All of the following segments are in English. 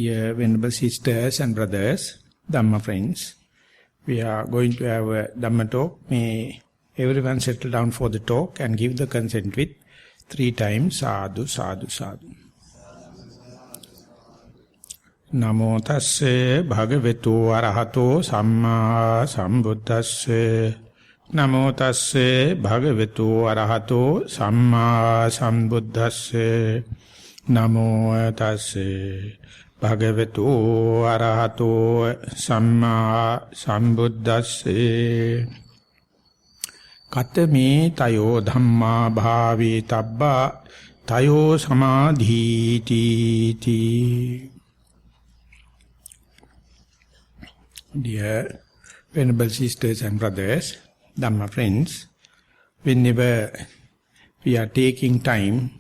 Dear Venerable Sisters and Brothers, Dhamma friends, we are going to have a Dhamma talk. May everyone settle down for the talk and give the consent with 3 times sadhu, sadhu, sadhu. Namo tasse bhagavato arahato samma sambuddhasse. Namo tasse bhagavato arahato samma sambuddhasse. Namo tasse bhagavato arahato samma sambuddhasse. Katame tayo dhamma bhavi tabba tayo samadhiti. Dear Venerable Sisters and Brothers, Dhamma friends, whenever we are taking time,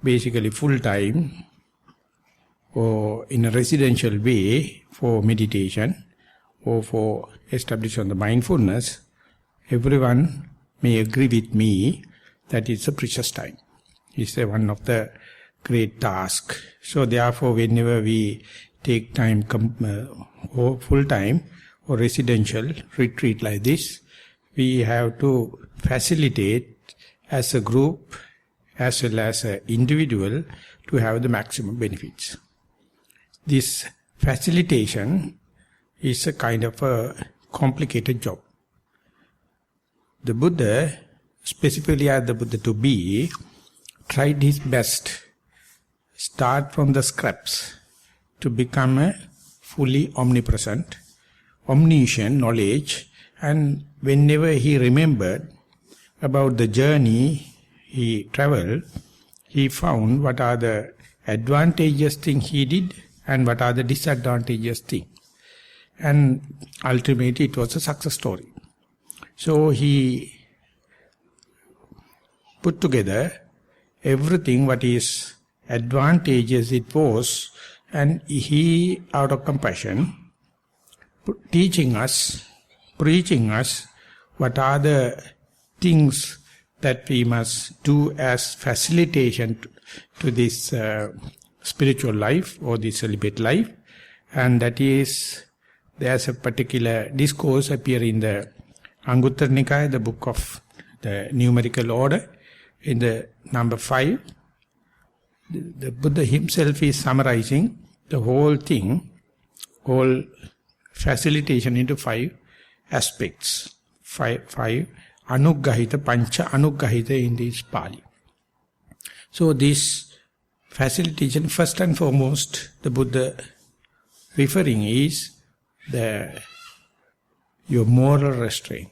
basically full time, or in a residential way for meditation, or for establishing the mindfulness, everyone may agree with me that it's a precious time. It's one of the great tasks. So therefore, whenever we take time, or full time, or residential retreat like this, we have to facilitate as a group, as well as an individual, to have the maximum benefits. This facilitation is a kind of a complicated job. The Buddha, specifically as the Buddha to be, tried his best, start from the scraps, to become a fully omnipresent, omniscient knowledge, and whenever he remembered about the journey he traveled, he found what are the advantageous things he did and what are the disadvantageous things. And ultimately it was a success story. So he put together everything what is advantageous it was, and he, out of compassion, teaching us, preaching us what are the things that we must do as facilitation to this spiritual life or the celibate life. And that is, there's a particular discourse appear in the Anguttara Nikaya, the book of the numerical order, in the number 5. The Buddha himself is summarizing the whole thing, whole facilitation into 5 aspects. 5 anuggahita, pancha anuggahita in this Pali. So this facilitation, first and foremost, the Buddha referring is your moral restraint.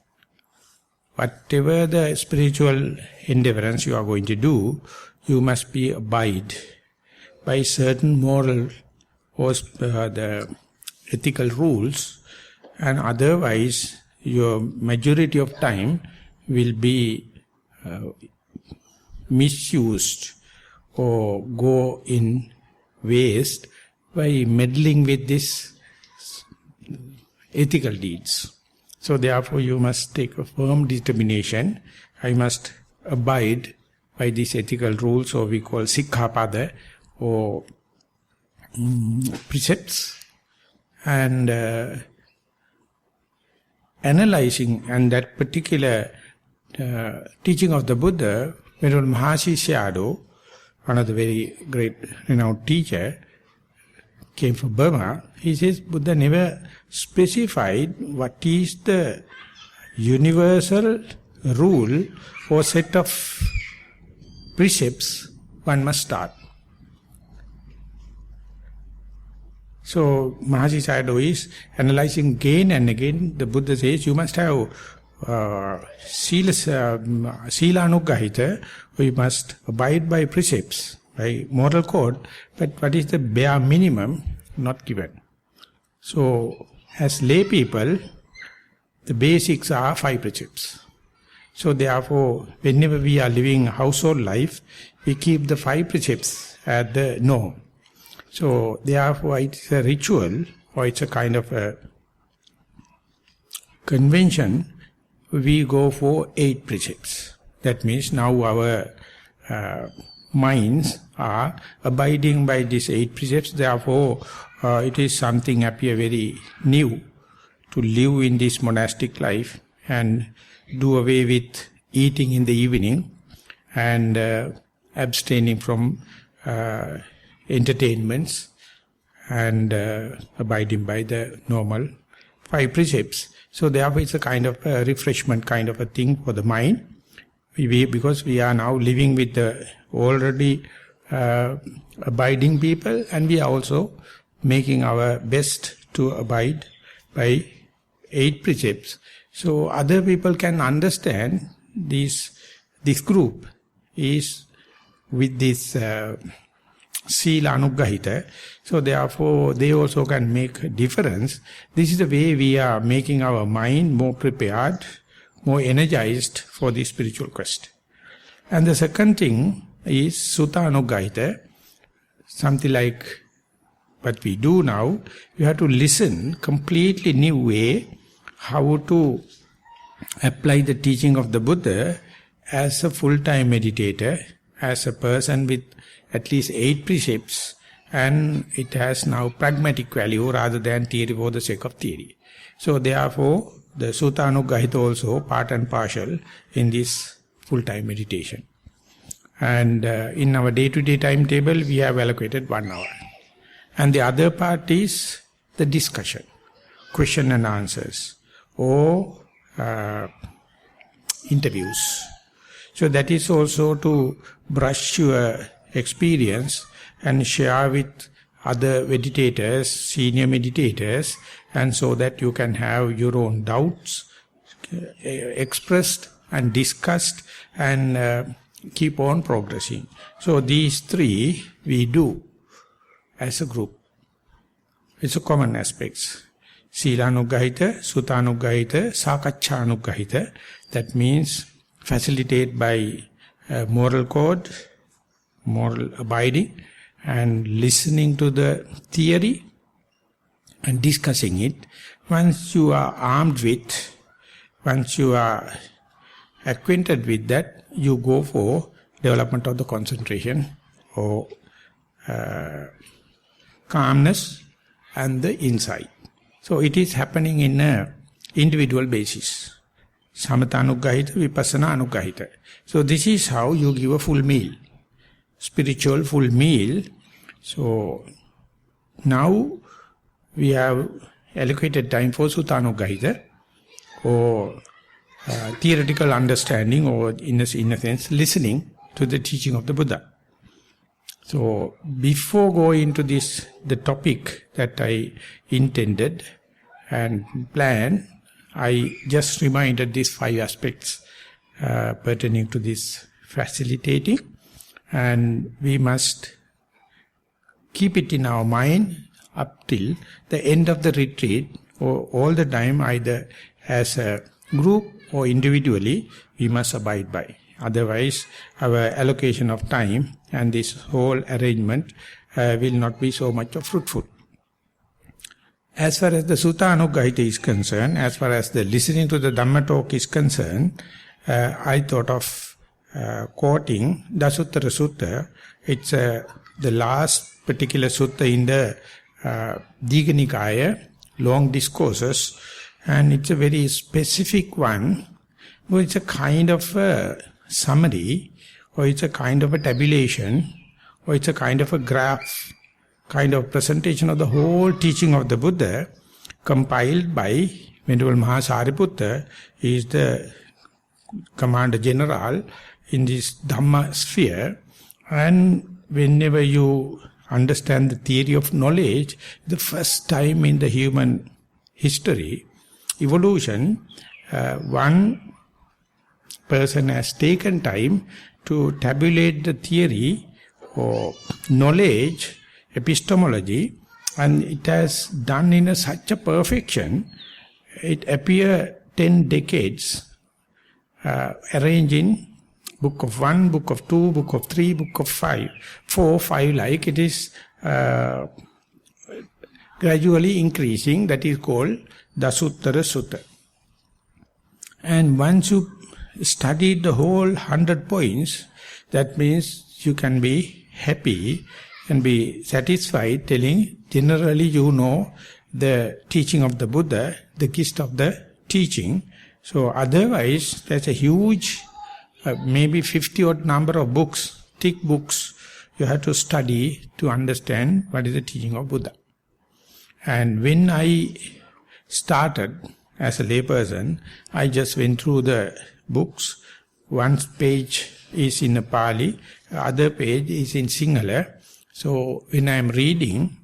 Whatever the spiritual endeavorance you are going to do, you must be abide by certain moral or the ethical rules, and otherwise your majority of time will be misused or go in waste by meddling with these ethical deeds. So therefore you must take a firm determination. I must abide by these ethical rules, or we call sikkhapada, or precepts, and analyzing, and that particular teaching of the Buddha, when Maha, one of the very great renowned teacher, came from Burma, he says Buddha never specified what is the universal rule or set of precepts one must start. So Mahasi Sayadaw is analyzing again and again. The Buddha says you must have Silanuggahita, or you must abide by precepts, by moral code, but what is the bare minimum not given. So as lay people, the basics are 5 precepts. So therefore, whenever we are living household life, we keep the 5 precepts at the norm. So therefore it's a ritual, or it's a kind of a convention, we go for 8 precepts. That means now our minds are abiding by these 8 precepts. Therefore, it is something appear very new to live in this monastic life and do away with eating in the evening and abstaining from entertainments and abiding by the normal 5 precepts. So therefore it's a kind of a refreshment kind of a thing for the mind. Because we are now living with the already abiding people, and we are also making our best to abide by 8 precepts. So other people can understand this group is with this Sila Anuggahita. So therefore they also can make a difference. This is the way we are making our mind more prepared, more energized for the spiritual quest. And the second thing is Sutta Anuggahita, something like what we do now. You have to listen completely new way how to apply the teaching of the Buddha as a full-time meditator, as a person with at least 8 precepts, and it has now pragmatic value rather than theory for the sake of theory. So therefore, the Sutta Anuggahita also part and partial in this full-time meditation. And in our day-to-day timetable, we have allocated 1 hour. And the other part is the discussion, question and answers, or interviews. So that is also to brush your experience and share with other meditators, senior meditators, and so that you can have your own doubts expressed and discussed and keep on progressing. So these 3 we do as a group. It's a common aspects. Sila Anuggahita, Sutta Anuggahita, Sakaccha Anuggahita. That means facilitate by moral code, moral abiding, and listening to the theory and discussing it. Once you are armed with, once you are acquainted with that, you go for development of the concentration or calmness and the insight. So it is happening in a individual basis. Samatha Anuggahita, Vipassana Anuggahita. So this is how you give a full meal, spiritual full meal. So now we have allocated time for Sutta Anuggahita, or theoretical understanding, or in a sense listening to the teaching of the Buddha. So before going into this, the topic that I intended and planned, I just reminded these 5 aspects pertaining to this facilitating, and we must keep it in our mind up till the end of the retreat, or all the time, either as a group or individually, we must abide by. Otherwise, our allocation of time and this whole arrangement will not be so much fruitful. As far as the Sutta Anuggahita is concerned, as far as the listening to the Dhamma talk is concerned, I thought of quoting Dasuththara Sutta. It's the last particular sutta in the Digha Nikaya, long discourses, and it's a very specific one. It's a kind of a summary, or it's a kind of a tabulation, or it's a kind of a graph, kind of presentation of the whole teaching of the Buddha, compiled by Venerable Maha Sariputta. He is the Commander General in this Dhamma sphere, and whenever you understand the theory of knowledge, the first time in the human history, evolution, one person has taken time to tabulate the theory or knowledge, epistemology, and it has done in such a perfection, it appears 10 decades arranged in book of 1, book of 2, book of 3, book of 5, 4, 5, like it is gradually increasing. That is called Dasuththara Sutta. And once you studied the whole 100 points, that means you can be happy and be satisfied telling generally you know the teaching of the Buddha, the gist of the teaching. So otherwise there's a huge, maybe 50 odd number of books, thick books, you have to study to understand what is the teaching of Buddha. And when I started as a layperson, I just went through the books. One page is in a Pali, other page is in Sinhala. So when I am reading,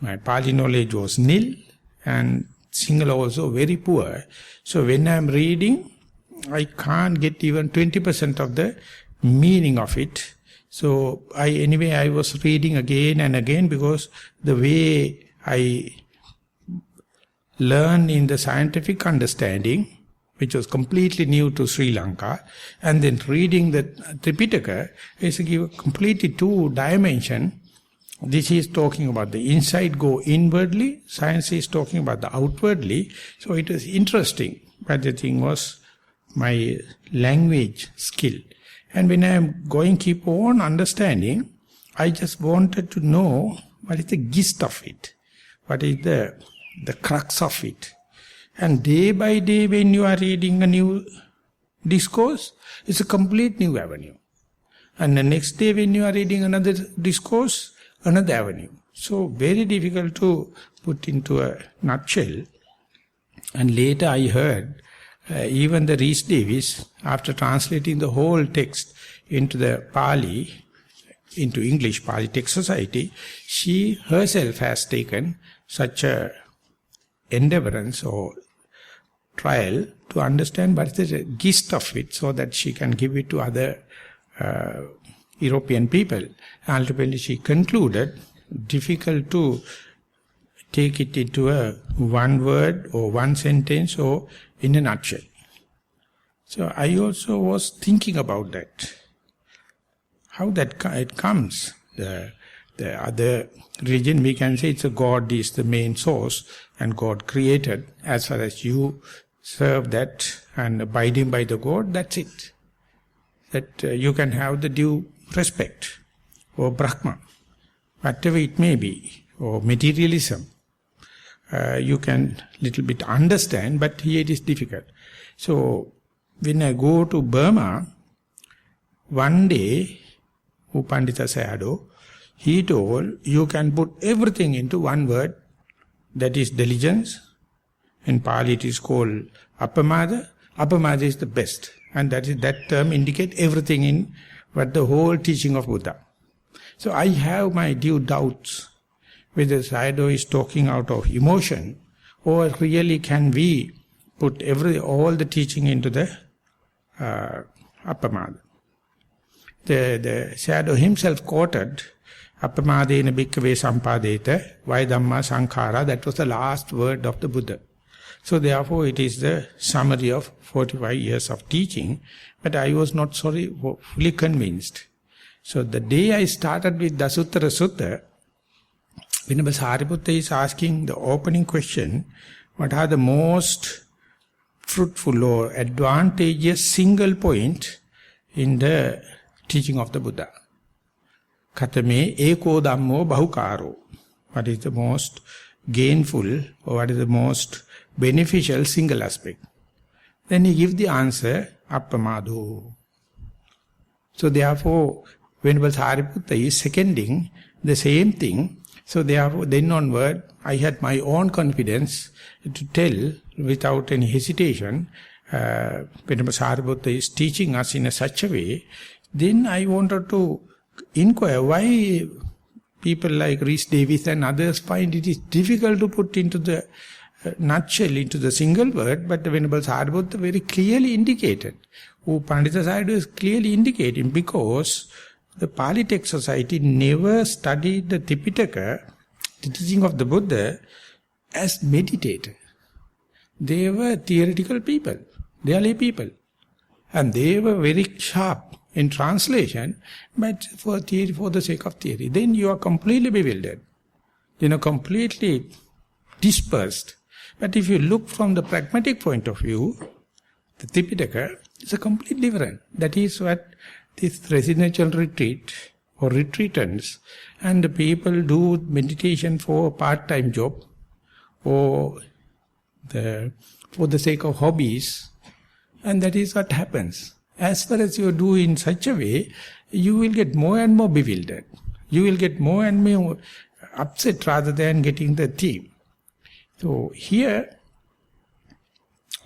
my Pali knowledge was nil and Sinhala also very poor. So when I am reading, I can't get even 20% of the meaning of it. So I was reading again and again because the way I learned in the scientific understanding, which was completely new to Sri Lanka, and then reading the Tripitaka is to give a completely two dimension. This is talking about the inside go inwardly, science is talking about the outwardly. So it was interesting, but the thing was my language skill. And when I am going keep on understanding, I just wanted to know what is the gist of it, what is the crux of it. And day by day when you are reading a new discourse, it's a complete new avenue. And the next day when you are reading another discourse, another avenue. So very difficult to put into a nutshell. And later I heard even the Rhys Davis, after translating the whole text into the Pali, into English Pali Text Society, she herself has taken such a endeavorance or trial to understand what is the gist of it so that she can give it to other European people. Ultimately she concluded, difficult to take it into a one word or one sentence or in a nutshell. So I also was thinking about that. How that it comes. The other religion, we can say it's a God is the main source and God created. As far as you serve that and abiding by the God, that's it. That you can have the due respect, or Brahma, whatever it may be, or materialism. You can little bit understand, but here it is difficult. So when I go to Burma, one day, Upandita Sayadaw, he told, you can put everything into one word, that is diligence. In Pali it is called Appamada. Appamada is the best. And that term indicates everything in what the whole teaching of Buddha. So I have my due doubts whether Sayadaw is talking out of emotion or really can we put all the teaching into the Appamada. The Sayadaw himself quoted Appamadena bhikkhave sampadeta vai dhamma sankhara. That was the last word of the Buddha. So therefore it is the summary of 45 years of teaching. But I was not fully convinced. So the day I started with Dasuththara Sutta, Venerable Sariputta is asking the opening question, what are the most fruitful or advantageous single point in the teaching of the Buddha? Katame eko dhammo bahukaro. What is the most gainful or what is the most beneficial single aspect? Then he gives the answer, appamado. So therefore, Venerable Sariputta is seconding the same thing. So therefore, then onward, I had my own confidence to tell without any hesitation. Venerable Sariputta is teaching us in such a way. Then I wanted to inquire why people like Rhys Davis and others find it is difficult to put into the nutshell, into the single word, but the Venerable Sariputta very clearly indicated. Pandita Sayadaw is clearly indicating because the Pali Text Society never studied the Tripitaka, the teaching of the Buddha, as meditator. They were theoretical people. They are lay people. And they were very sharp in translation, but for theory, for the sake of theory. Then you are completely bewildered. Completely dispersed. But if you look from the pragmatic point of view, the Tripitaka is a completely different. That is what this residential retreat or retreatants, and the people do meditation for a part-time job or for the sake of hobbies, and that is what happens. As far as you do in such a way, you will get more and more bewildered. You will get more and more upset rather than getting the theme. So here,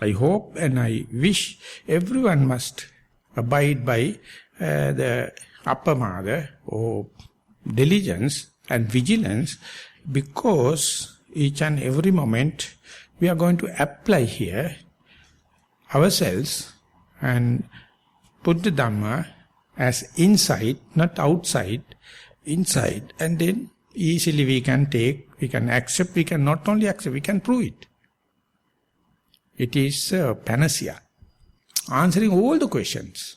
I hope and I wish everyone must abide by the appamada or diligence and vigilance, because each and every moment we are going to apply here ourselves and put the Dhamma as inside, not outside, inside, and then easily we can take, we can accept, we can not only accept, we can prove it. It is a panacea, answering all the questions.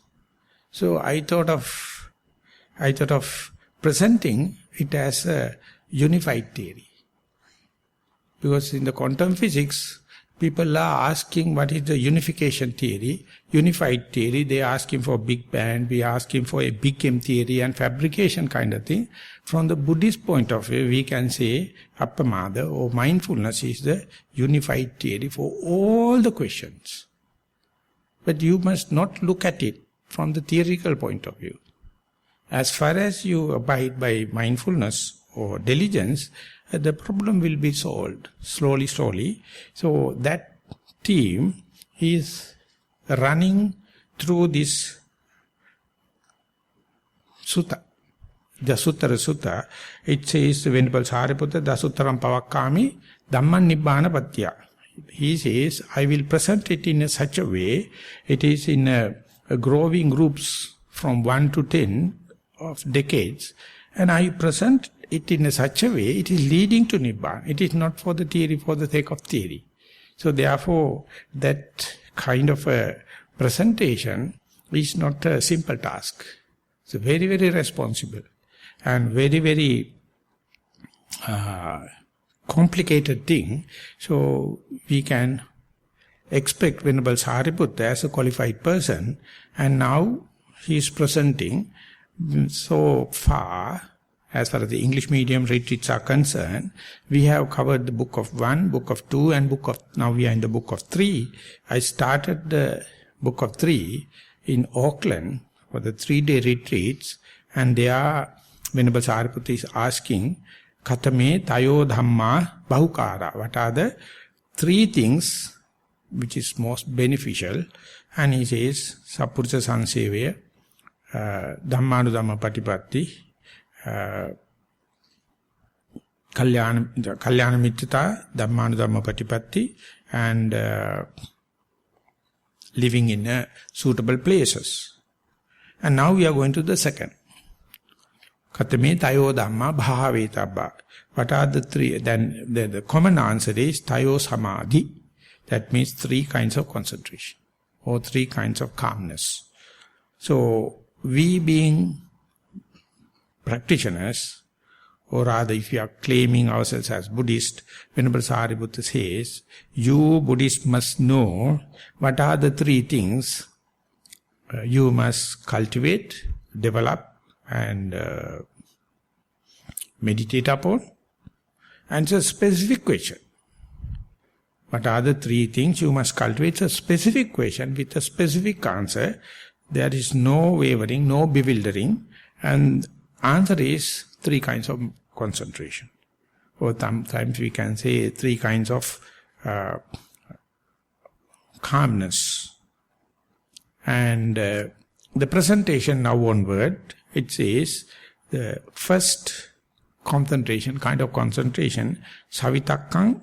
So I thought of presenting it as a unified theory. Because in the quantum physics, people are asking what is the unification theory, unified theory. They are asking for Big Bang, we are asking for a Big M theory and fabrication kind of thing. From the Buddhist point of view, we can say appamada or mindfulness is the unified theory for all the questions. But you must not look at it from the theoretical point of view. As far as you abide by mindfulness or diligence, the problem will be solved slowly, slowly. So that team is running through this sutta, Dasuththara Sutta. It says, Venerable Sariputta, Dasuththaram pavakkami dhamman nibbana pattya. He says, I will present it in such a way, it is in a growing groups from 1 to 10 of decades, and I present it in such a way, it is leading to Nibbana. It is not for the theory, for the sake of theory. So therefore, that kind of a presentation is not a simple task. It's a very, very responsible and very, very complicated thing. So we can expect Venerable Sariputta as a qualified person, and now he is presenting so far. As far as the English medium retreats are concerned, we have covered the book of 1, book of 2, and now we are in the book of 3. I started the book of 3 in Auckland for the 3-day retreats, and there Venerable Sariputta is asking, Katame tayo dhamma bahukara. What are the 3 things which is most beneficial? And he says, Sappurisa Sansevaya, Dhammanudhamma Patipatti, Kalyana Mittata, Dhammanudhamma Patipatti, and living in suitable places. And now we are going to the second. Katame tayo dhamma bhavetabba. What are the 3? Then the common answer is tayo samadhi. That means 3 kinds of concentration or 3 kinds of calmness. So we being practitioners, or rather if you are claiming ourselves as Buddhist, Venerable Sariputta says, you Buddhists must know what are the 3 things you must cultivate, develop and meditate upon. And it's a specific question. What are the 3 things you must cultivate? It's a specific question with a specific answer. There is no wavering, no bewildering, and answer is 3 kinds of concentration. Or sometimes we can say 3 kinds of calmness. And the presentation now onward, it says the first concentration, kind of concentration, savitakkam,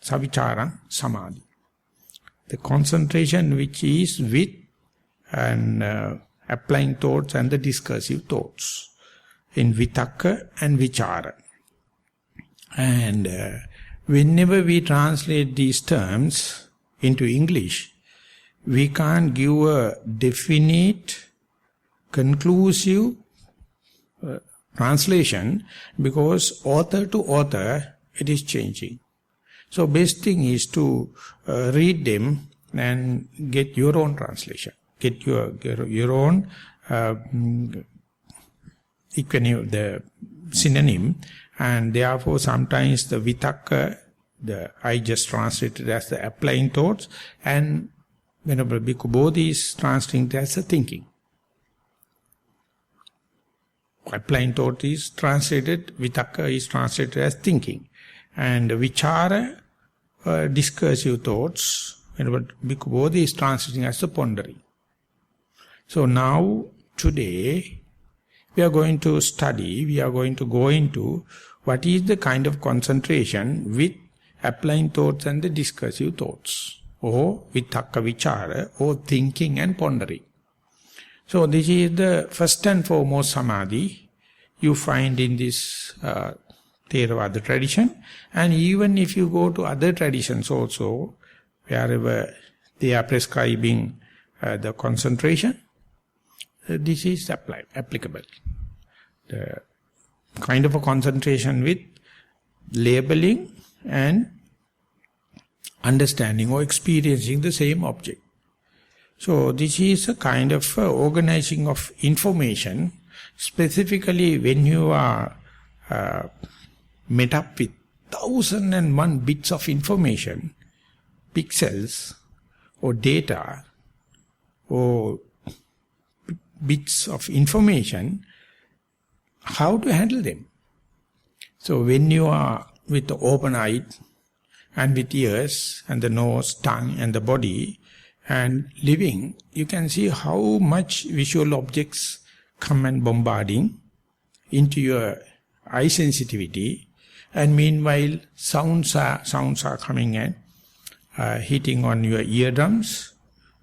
savicharam, samadhi. The concentration which is with and applying thoughts and the discursive thoughts in vitakka and vichara. And whenever we translate these terms into English, we can't give a definite, conclusive translation, because author to author it is changing. So best thing is to read them and get your own translation, get your own the synonym, and therefore sometimes the vitakka, I just translate it as the applying thoughts, and Venerable Bhikkhu Bodhi is translating it as the thinking. Applying thought is translated, vitakka is translated as thinking. And vichara, discursive thoughts, Venerable Bhikkhu Bodhi is translating as the pondering. So now, today, we are going to study, we are going to go into what is the kind of concentration with applying thoughts and the discursive thoughts, or vitakka vichara, or thinking and pondering. So this is the first and foremost samadhi you find in this Theravada tradition, and even if you go to other traditions also, wherever they are prescribing the concentration, this is applicable. The kind of a concentration with labeling and understanding or experiencing the same object. So this is a kind of organizing of information, specifically when you are met up with 1001 bits of information, pixels or data or bits of information, how to handle them. So when you are with the open eye and with ears and the nose, tongue and the body and living, you can see how much visual objects come and bombarding into your eye sensitivity, and meanwhile sounds are coming and hitting on your eardrums,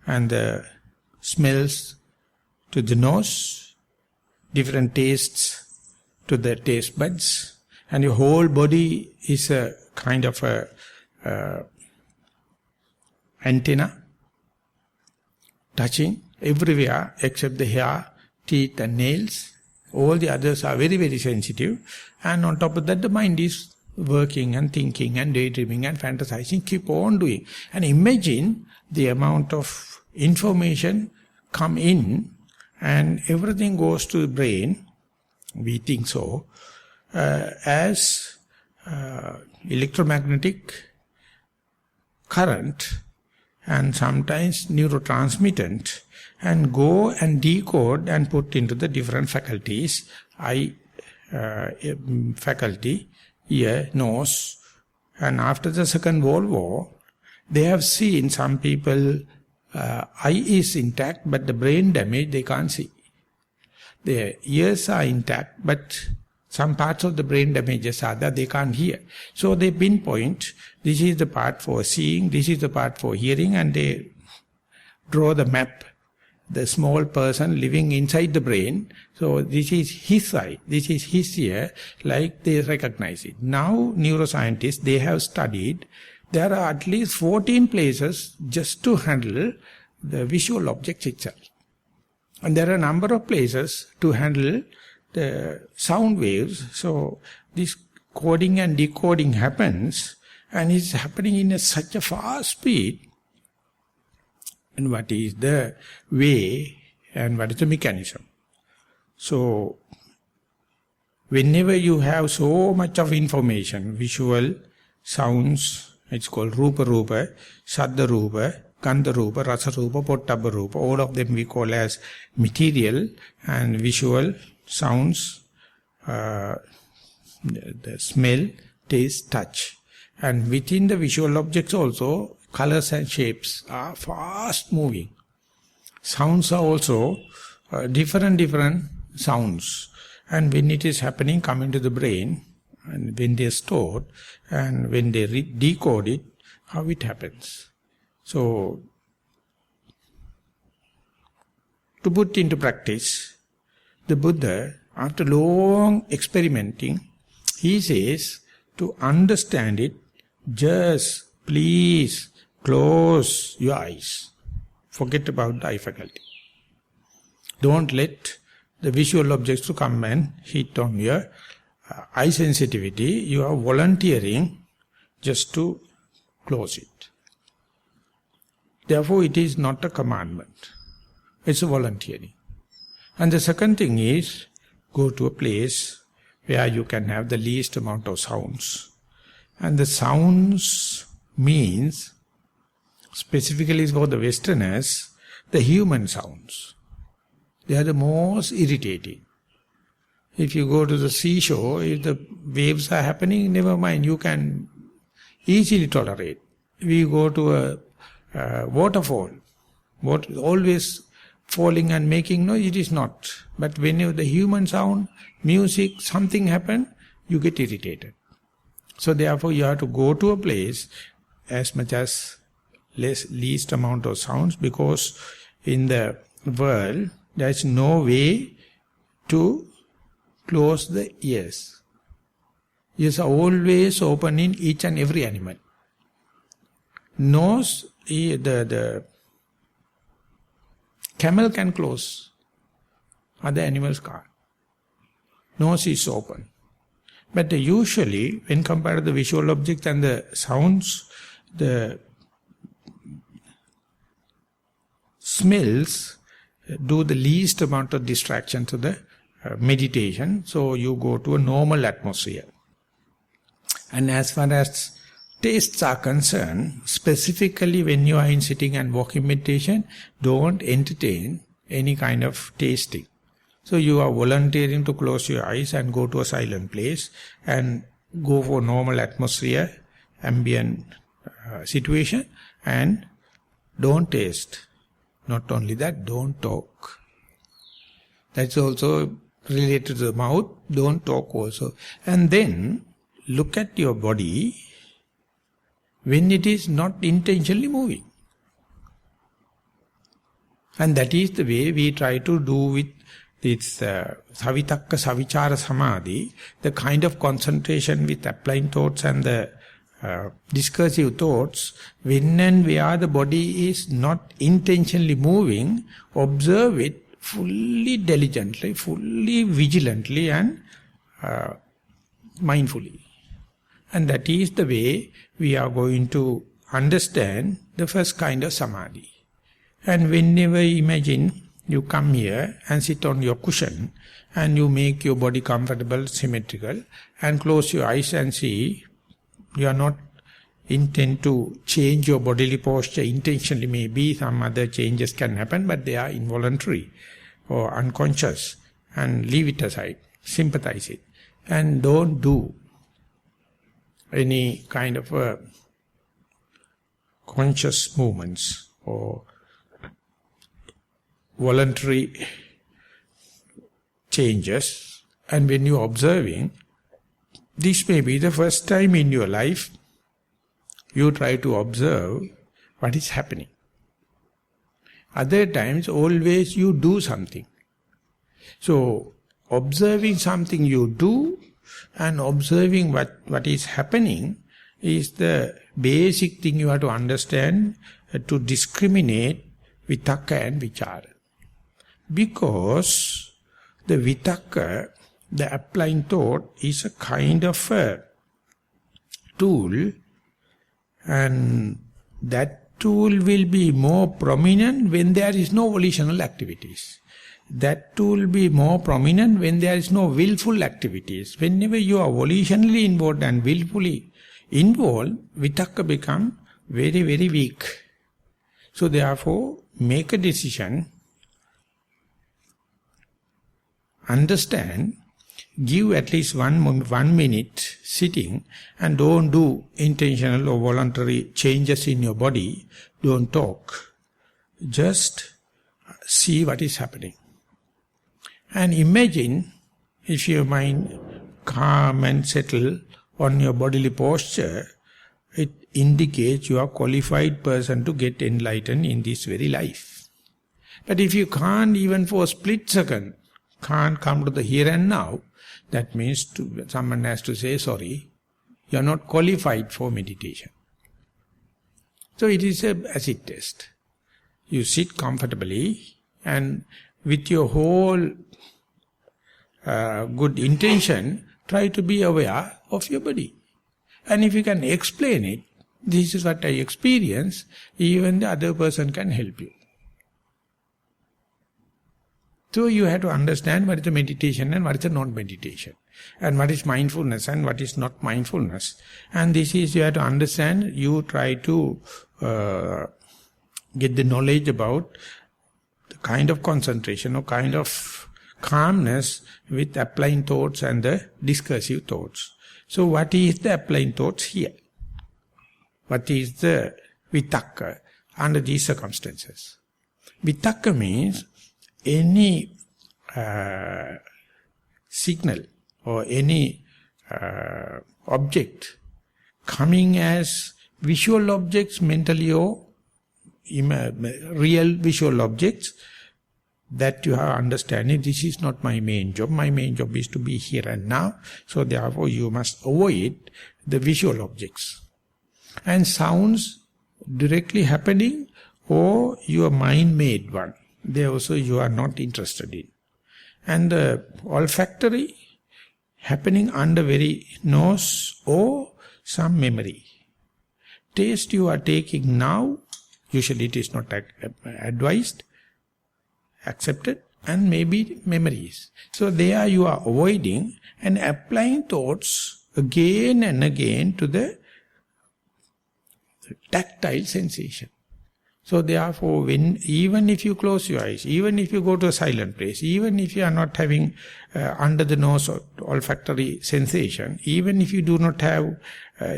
and the smells to the nose, different tastes to the taste buds, and your whole body is a kind of a antenna touching everywhere except the hair, teeth and nails. All the others are very, very sensitive, and on top of that the mind is working and thinking and daydreaming and fantasizing, keep on doing. And imagine the amount of information come in, and everything goes to the brain, we think so, as electromagnetic current and sometimes neurotransmittant, and go and decode and put into the different faculties, eye faculty, ear, nose. And after the Second World War, they have seen some people, eye is intact, but the brain damage they can't see. Their ears are intact, but some parts of the brain damages are that they can't hear. So they pinpoint, this is the part for seeing, this is the part for hearing, and they draw the map, the small person living inside the brain. So this is his eye, this is his ear, like they recognize it. Now neuroscientists, they have studied, there are at least 14 places just to handle the visual objects itself. And there are a number of places to handle the sound waves. So this coding and decoding happens, and it's happening in such a fast speed. And what is the way and what is the mechanism? So whenever you have so much of information, visual, sounds, it's called Rupa Rupa, Saddha Rupa, Gandha Rupa, Rasa Rupa, Pottabha Rupa, all of them we call as material and visual, sounds, the smell, taste, touch. And within the visual objects also, colors and shapes are fast moving. Sounds are also different sounds. And when it is happening, coming to the brain, and when they are stored, and when they decode it, how it happens. So, to put into practice, the Buddha, after long experimenting, he says, to understand it, just please close your eyes. Forget about the eye faculty. Don't let the visual objects to come and hit on your eye sensitivity. You are volunteering just to close it. Therefore, it is not a commandment. It's a volunteering. And the second thing is, go to a place where you can have the least amount of sounds. And the sounds means, specifically for the Westerners, the human sounds. They are the most irritating. If you go to the seashore, if the waves are happening, never mind, you can easily tolerate. We go to a waterfall, water always falling and making noise, it is not. But when the human sound, music, something happen, you get irritated. So therefore you have to go to a place as much as least amount of sounds, because in the world there is no way to close the ears. Ears are always open in each and every animal. Nose, the camel can close, other animals can't. Nose is open. But usually, when compared to the visual objects and the sounds, the smells do the least amount of distraction to the meditation. So you go to a normal atmosphere. And as far as tastes are concerned, specifically when you are in sitting and walking meditation, don't entertain any kind of tasting. So you are volunteering to close your eyes and go to a silent place and go for normal atmosphere, ambient situation, and don't taste. Not only that, don't talk. That's also related to the mouth, don't talk also. And then look at your body when it is not intentionally moving. And that is the way we try to do with this savitakka savichara samadhi, the kind of concentration with applying thoughts and the discursive thoughts. When and where the body is not intentionally moving, observe it fully diligently, fully vigilantly and mindfully. And that is the way we are going to understand the first kind of samadhi. And whenever imagine you come here and sit on your cushion and you make your body comfortable, symmetrical, and close your eyes and see, you are not intent to change your bodily posture intentionally. Maybe some other changes can happen, but they are involuntary or unconscious, and leave it aside, sympathize it, and don't do any kind of conscious movements or voluntary changes. And when you are observing, this may be the first time in your life you try to observe what is happening. Other times, always you do something. So, observing something you do and observing what is happening is the basic thing you have to understand to discriminate vitakka and vichara. Because the vitakka, the applying thought, is a kind of a tool, and that tool will be more prominent when there is no volitional activities. That tool will be more prominent when there is no willful activities. Whenever you are volitionally involved and willfully involved, vitakka become very, very weak. So therefore, make a decision, understand, give at least one minute sitting, and don't do intentional or voluntary changes in your body. Don't talk. Just see what is happening. And imagine if your mind calm and settle on your bodily posture, it indicates you are a qualified person to get enlightened in this very life. But if you can't even for a split second, can't come to the here and now, that means someone has to say, sorry, you are not qualified for meditation. So it is an acid test. You sit comfortably and with your whole good intention, try to be aware of your body. And if you can explain it, this is what I experience, even the other person can help you. So you have to understand what is the meditation and what is the non-meditation. And what is mindfulness and what is not mindfulness. And this is, you have to understand, you try to get the knowledge about the kind of concentration or kind of calmness with applying thoughts and the discursive thoughts. So what is the applying thoughts here? What is the vitakka under these circumstances? Vitakka means any signal or any object coming as visual objects mentally or real visual objects, that you have understanding, this is not my main job. My main job is to be here and now. So therefore you must avoid the visual objects. And sounds directly happening or your mind made one, they also you are not interested in. And the olfactory happening under very nose or some memory. Taste you are taking now, usually it is not advised, accepted, and maybe memories. So there you are avoiding and applying thoughts again and again to the tactile sensation. So therefore, even if you close your eyes, even if you go to a silent place, even if you are not having under the nose or olfactory sensation, even if you do not have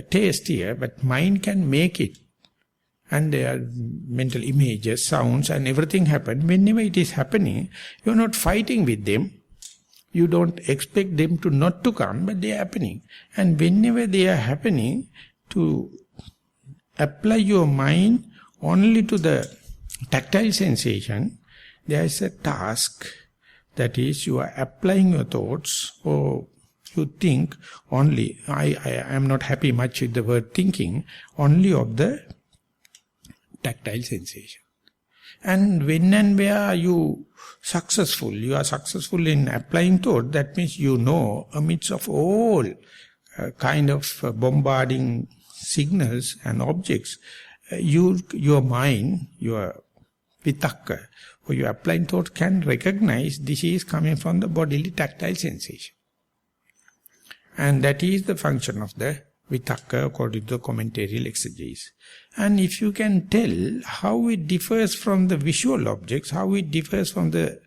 taste here, but mind can make it. And there are mental images, sounds and everything happen. Whenever it is happening, you are not fighting with them. You don't expect them to not to come, but they are happening. And whenever they are happening, to apply your mind only to the tactile sensation, there is a task, that is you are applying your thoughts, or you think only, I am not happy much with the word thinking, only of the tactile sensation. And when and where you are successful in applying thought, that means you know amidst of all kind of bombarding signals and objects, your mind, your vitakka, or your applying thought can recognize this is coming from the bodily tactile sensation. And that is the function of the vitakka according to the commentarial exegesis. And if you can tell how it differs from the visual objects, how it differs from the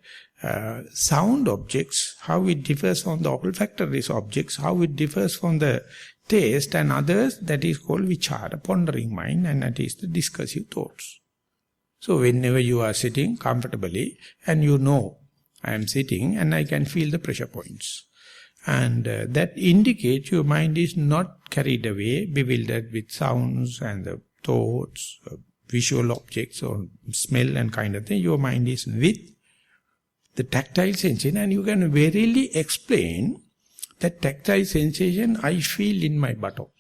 sound objects, how it differs from the olfactory objects, how it differs from the taste and others, that is called vichara, pondering mind, and that is the discursive thoughts. So whenever you are sitting comfortably and you know I am sitting and I can feel the pressure points. And that indicates your mind is not carried away, bewildered with sounds and the thoughts, visual objects or smell and kind of thing. Your mind is with the tactile sensation, and you can verily explain that tactile sensation I feel in my buttock.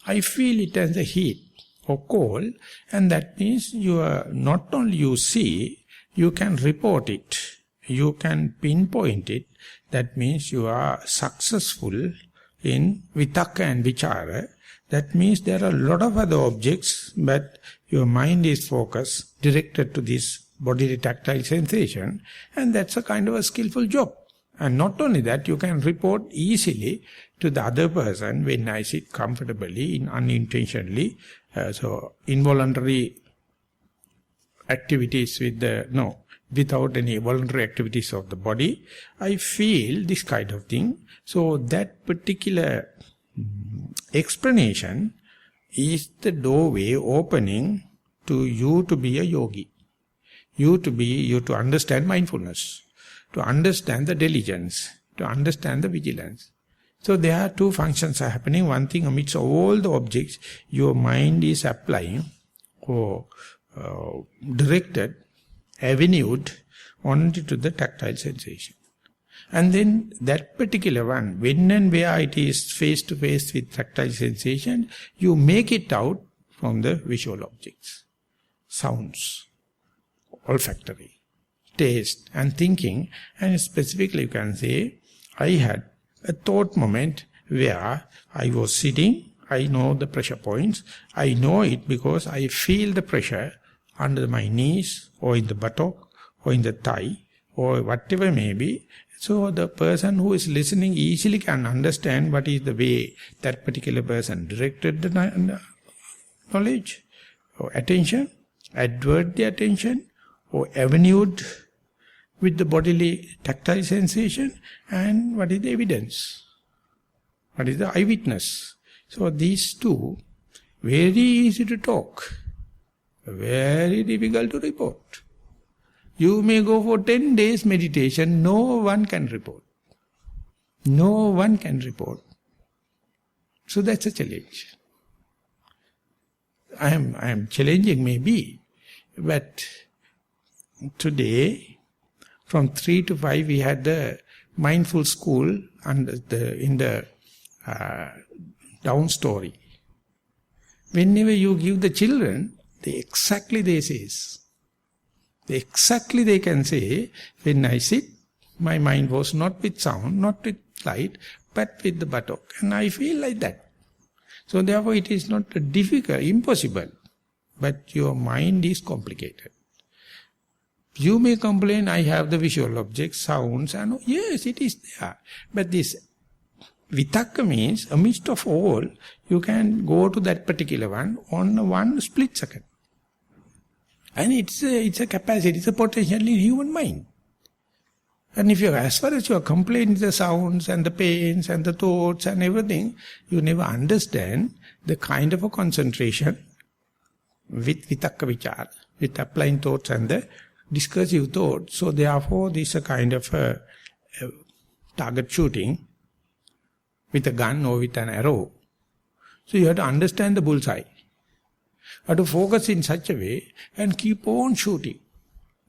I feel it as a heat or cold, and that means you are not only you see, you can report it, you can pinpoint it. That means you are successful in vitakka and vichara. That means there are a lot of other objects, but your mind is focused, directed to this bodily tactile sensation, and that's a kind of a skillful job. And not only that, you can report easily to the other person when I sit comfortably, unintentionally, so involuntary activities without any voluntary activities of the body, I feel this kind of thing. So that particular explanation is the doorway opening to you to be a yogi. You to understand mindfulness, to understand the diligence, to understand the vigilance. So there are two functions are happening. One thing, amidst all the objects, your mind is applying or directed, avenued only to the tactile sensation. And then that particular one, when and where it is face to face with tactile sensation, you make it out from the visual objects, sounds, olfactory, taste and thinking. And specifically you can say, I had a thought moment where I was sitting, I know the pressure points, I know it because I feel the pressure under my knees or in the buttock or in the thigh or whatever may be. So the person who is listening easily can understand what is the way that particular person directed the knowledge or attention, advert the attention, or avenued with the bodily tactile sensation, and what is the evidence, what is the eyewitness. So these two, very easy to talk, very difficult to report. You may go for 10 days meditation, no one can report. No one can report. So that's a challenge. I am challenging maybe, but today from 3 to 5 we had the mindful school in the down story. Whenever you give the children, they says. Exactly they can say, when I sit, my mind was not with sound, not with light, but with the buttock. And I feel like that. So therefore it is not difficult, impossible. But your mind is complicated. You may complain, I have the visual objects, sounds, and yes, it is there. But this vitakka means, amidst of all, you can go to that particular one on one split second. And it's a capacity, it's a potential in human mind. And if as far as you are complaining the sounds and the pains and the thoughts and everything, you never understand the kind of a concentration with vitakka vichara, with applying thoughts and the discursive thoughts. So therefore this is a kind of a target shooting with a gun or with an arrow. So you have to understand the bullseye. You have to focus in such a way and keep on shooting.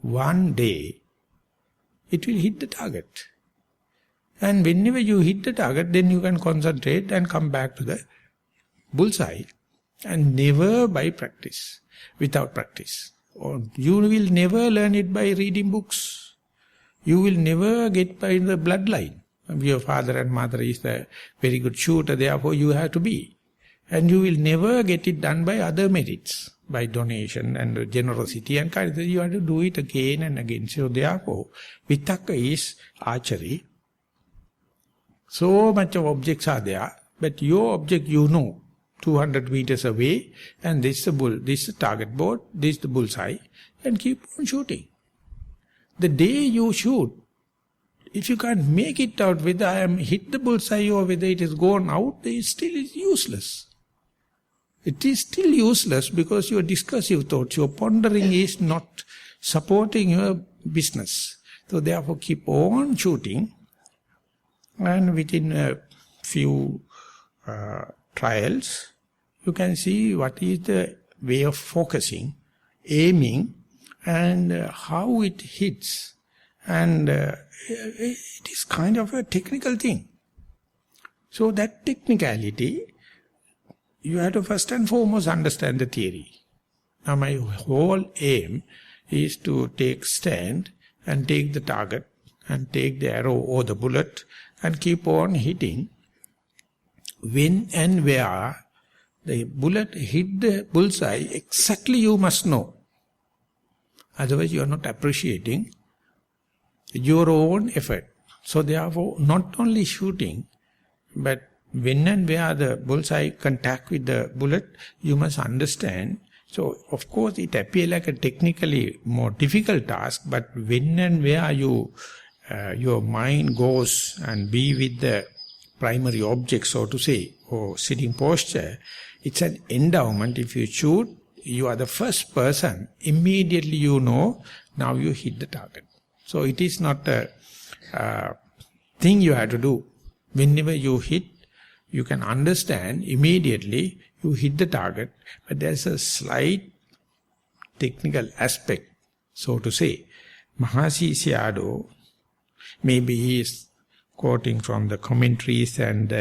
One day, it will hit the target. And whenever you hit the target, then you can concentrate and come back to the bullseye. And never by practice, without practice. Or you will never learn it by reading books. You will never get by the bloodline. Your father and mother is a very good shooter, therefore you have to be. And you will never get it done by other merits, by donation and generosity and kindness. You have to do it again and again. So therefore, vitakka is archery. So much of objects are there, but your object you know, 200 meters away, and this is the bull, this is the target board, this is the bullseye, and keep on shooting. The day you shoot, if you can't make it out whether I am hit the bullseye or whether it is gone out, it still is useless. It is still useless because your discursive thoughts, your pondering is not supporting your business. So therefore keep on shooting, and within a few trials, you can see what is the way of focusing, aiming, and how it hits. And it is kind of a technical thing. So that technicality, you have to first and foremost understand the theory. Now my whole aim is to take stand and take the target and take the arrow or the bullet and keep on hitting. When and where the bullet hit the bullseye, exactly you must know. Otherwise you are not appreciating your own effort. So therefore, not only shooting, but when and where the bullseye contact with the bullet, you must understand. So of course it appears like a technically more difficult task, but when and where you your mind goes and be with the primary object, so to say, or sitting posture, it's an endowment. If you shoot, you are the first person, immediately you know, now you hit the target. So it is not a thing you have to do. Whenever you hit, you can understand immediately you hit the target, but there's a slight technical aspect, so to say. Maha, maybe he is quoting from the commentaries and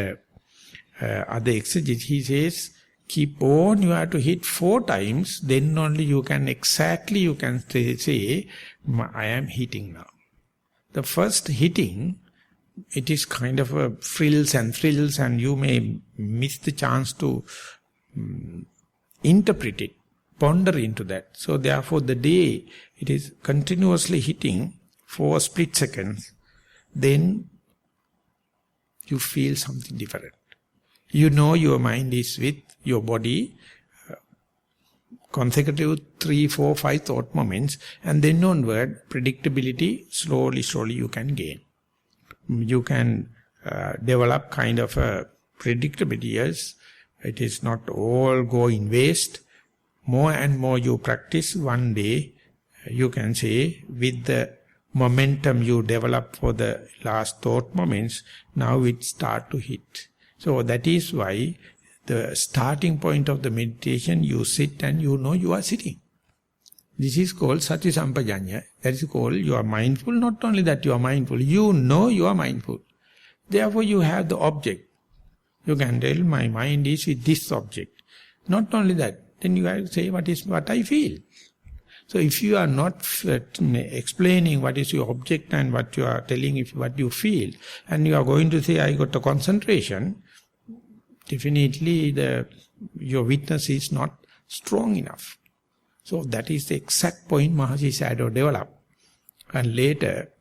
other exegetes, he says, keep on, you have to hit 4 times, then only you can say, I am hitting now. The first hitting, it is kind of a frills and you may miss the chance to interpret it, ponder into that. So therefore the day it is continuously hitting for split seconds, then you feel something different. You know your mind is with your body, consecutive 3, 4, 5 thought moments, and then onward, predictability, slowly you can gain. You can develop kind of a predictability. Yes, it is not all go in waste. More and more you practice, one day you can say, with the momentum you develop for the last thought moments, now it start to hit. So that is why the starting point of the meditation, you sit and you know you are sitting. This is called Sati Sampajanya. That is called you are mindful. Not only that you are mindful, you know you are mindful. Therefore you have the object. You can tell my mind is with this object. Not only that, then you have to say what I feel. So if you are not explaining what is your object and what you are telling what you feel, and you are going to say I got a concentration, definitely your witness is not strong enough. So that is the exact point Mahasi Sayadaw developed. And later,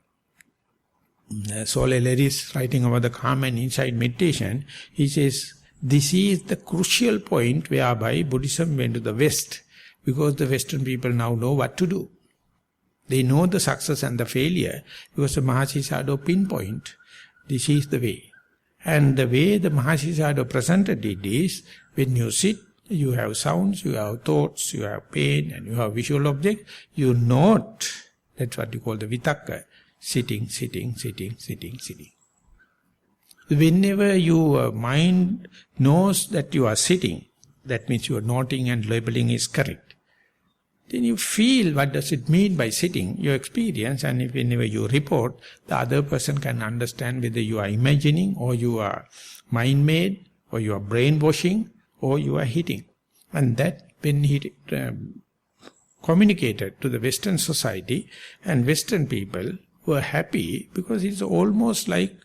Soleil is writing about the calm and insight meditation. He says, this is the crucial point whereby Buddhism went to the West, because the Western people now know what to do. They know the success and the failure, because the Mahasi Sayadaw pinpoint, this is the way. And the way the Mahasi Sayadaw presented it is, when you sit, you have sounds, you have thoughts, you have pain, and you have visual object. You note, that's what you call the vitakka, sitting. Whenever your mind knows that you are sitting, that means your noting and labeling is correct. Then you feel what does it mean by sitting, your experience, and if whenever you report, the other person can understand whether you are imagining or you are mind-made or you are brainwashing or you are hitting. And that when he communicated to the Western society, and Western people were happy because it's almost like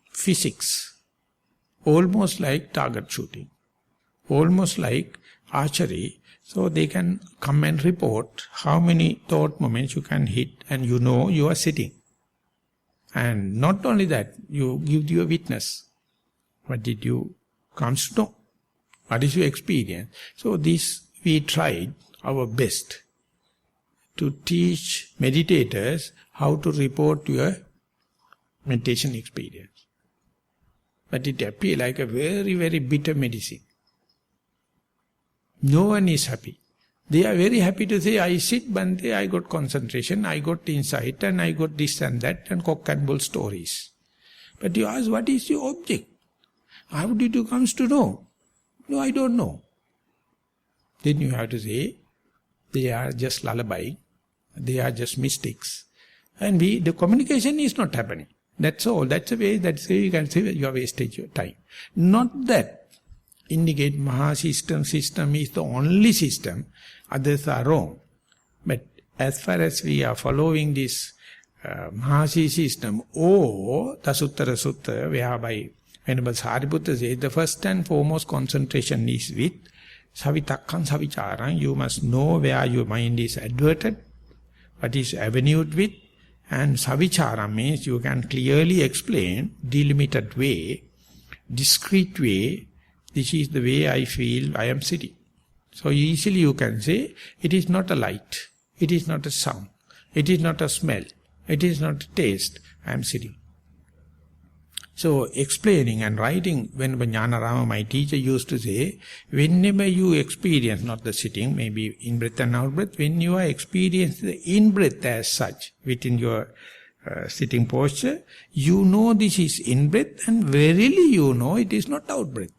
physics, almost like target shooting, almost like archery. So they can come and report how many thought moments you can hit, and you know you are sitting. And not only that, you give your witness. What did you come to know? What is your experience? So this we tried our best to teach meditators how to report your meditation experience. But it appears like a very, very bitter medicine. No one is happy. They are very happy to say, I sit, Bante, I got concentration, I got insight, and I got this and that, and cock and bull stories. But you ask, what is your object? How did you come to know? No, I don't know. Then you have to say, they are just lullaby, they are just mystics. And the communication is not happening. That's all. That's the way you can say you have wasted your time. Not that indicate Maha system is the only system, others are wrong. But as far as we are following this Mahasi system or Dasuththara Sutta, whereby Venerable Sariputta says the first and foremost concentration is with Savitakkham Savicharam. You must know where your mind is adverted, what is avenued with, and Savicharam means you can clearly explain, delimited way, discrete way, this is the way I feel I am sitting. So easily you can say, it is not a light, it is not a sound, it is not a smell, it is not a taste, I am sitting. So explaining and writing, when Jnanarama, my teacher, used to say, whenever you experience, not the sitting, maybe in-breath and out-breath, when you are experiencing the in-breath as such, within your sitting posture, you know this is in-breath, and verily you know it is not out-breath.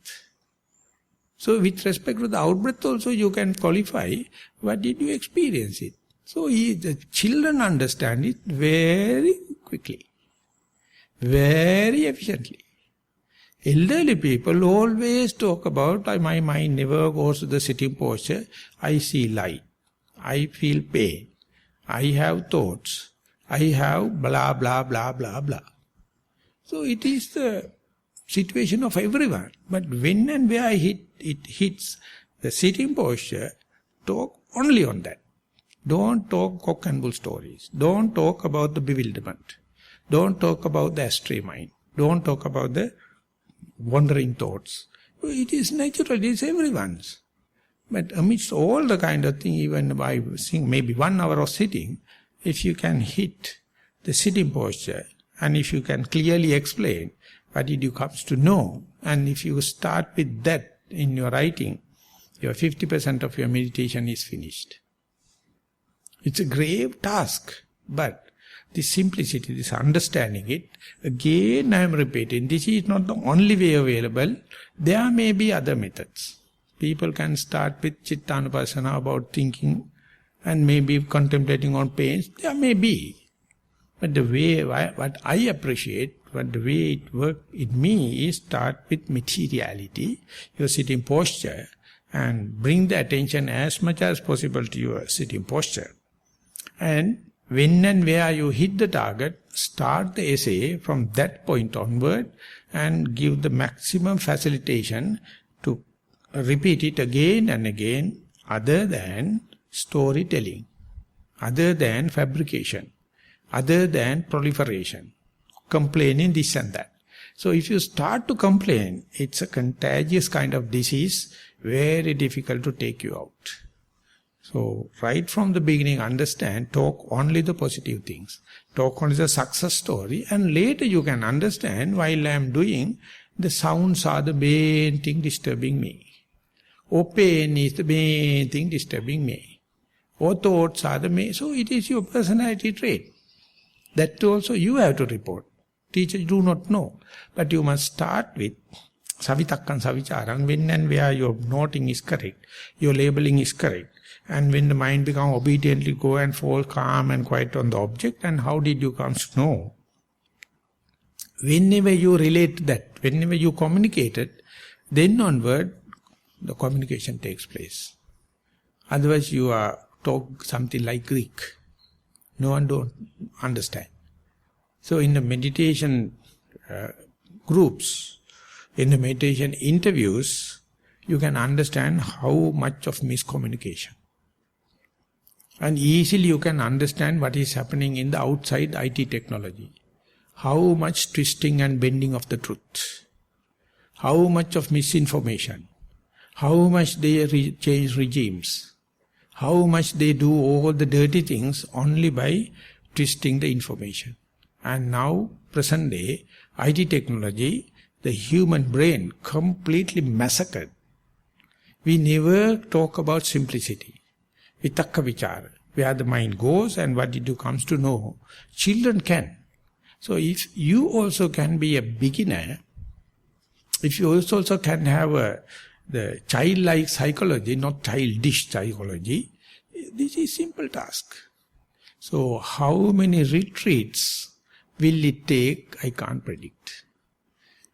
So with respect to the out-breath also you can qualify, what did you experience it? So the children understand it very quickly, very efficiently. Elderly people always talk about, my mind never goes to the sitting posture, I see light, I feel pain, I have thoughts, I have blah, blah, blah, blah, blah. So it is the situation of everyone. But when and where it hits the sitting posture, talk only on that. Don't talk cock and bull stories. Don't talk about the bewilderment. Don't talk about the astray mind. Don't talk about the wandering thoughts. It is natural, it is everyone's. But amidst all the kind of thing, even by maybe 1 hour of sitting, if you can hit the sitting posture, and if you can clearly explain what did you come to know, and if you start with that in your writing, your 50% of your meditation is finished. It's a grave task, but this simplicity, this understanding it, again I am repeating, this is not the only way available. There may be other methods. People can start with Chittanupassana about thinking and maybe contemplating on pains. There may be. But the way, what I appreciate, what the way it worked in me is start with materiality, your sitting posture, and bring the attention as much as possible to your sitting posture. And when and where you hit the target, start the essay from that point onward and give the maximum facilitation to repeat it again and again, other than storytelling, other than fabrication, other than proliferation, complaining this and that. So if you start to complain, it's a contagious kind of disease, very difficult to take you out. So right from the beginning, understand, talk only the positive things. Talk only the success story, and later you can understand, while I am doing, the sounds are the main thing disturbing me. Or pain is the main thing disturbing me. Or thoughts are the main. So it is your personality trait. That also you have to report. Teachers do not know. But you must start with savitakkan savicharan, when and where your noting is correct, your labeling is correct. And when the mind becomes obediently go and fall calm and quiet on the object, and how did you come to know? Whenever you relate to that, whenever you communicate it, then onward, the communication takes place. Otherwise you are talk something like Greek. No one don't understand. So in the meditation groups, in the meditation interviews, you can understand how much of miscommunication. And easily you can understand what is happening in the outside IT technology. How much twisting and bending of the truth. How much of misinformation. How much they change regimes. How much they do all the dirty things only by twisting the information. And now, present day, IT technology, the human brain completely massacred. We never talk about simplicity. Vitakka vichara, where the mind goes and what it comes to know. Children can. So if you also can be a beginner, if you also can have the childlike psychology, not childish psychology, this is simple task. So how many retreats will it take, I can't predict.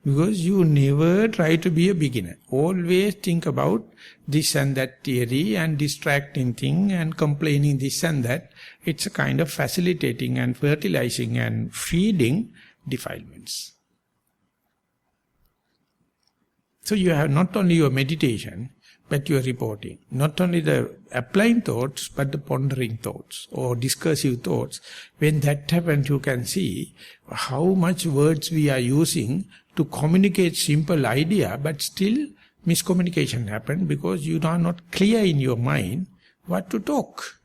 Because you never try to be a beginner. Always think about this and that theory and distracting thing and complaining this and that. It's a kind of facilitating and fertilizing and feeding defilements. So you have not only your meditation, but your reporting. Not only the applying thoughts, but the pondering thoughts or discursive thoughts. When that happens, you can see how much words we are using to communicate simple idea, but still miscommunication happen because you are not clear in your mind what to talk.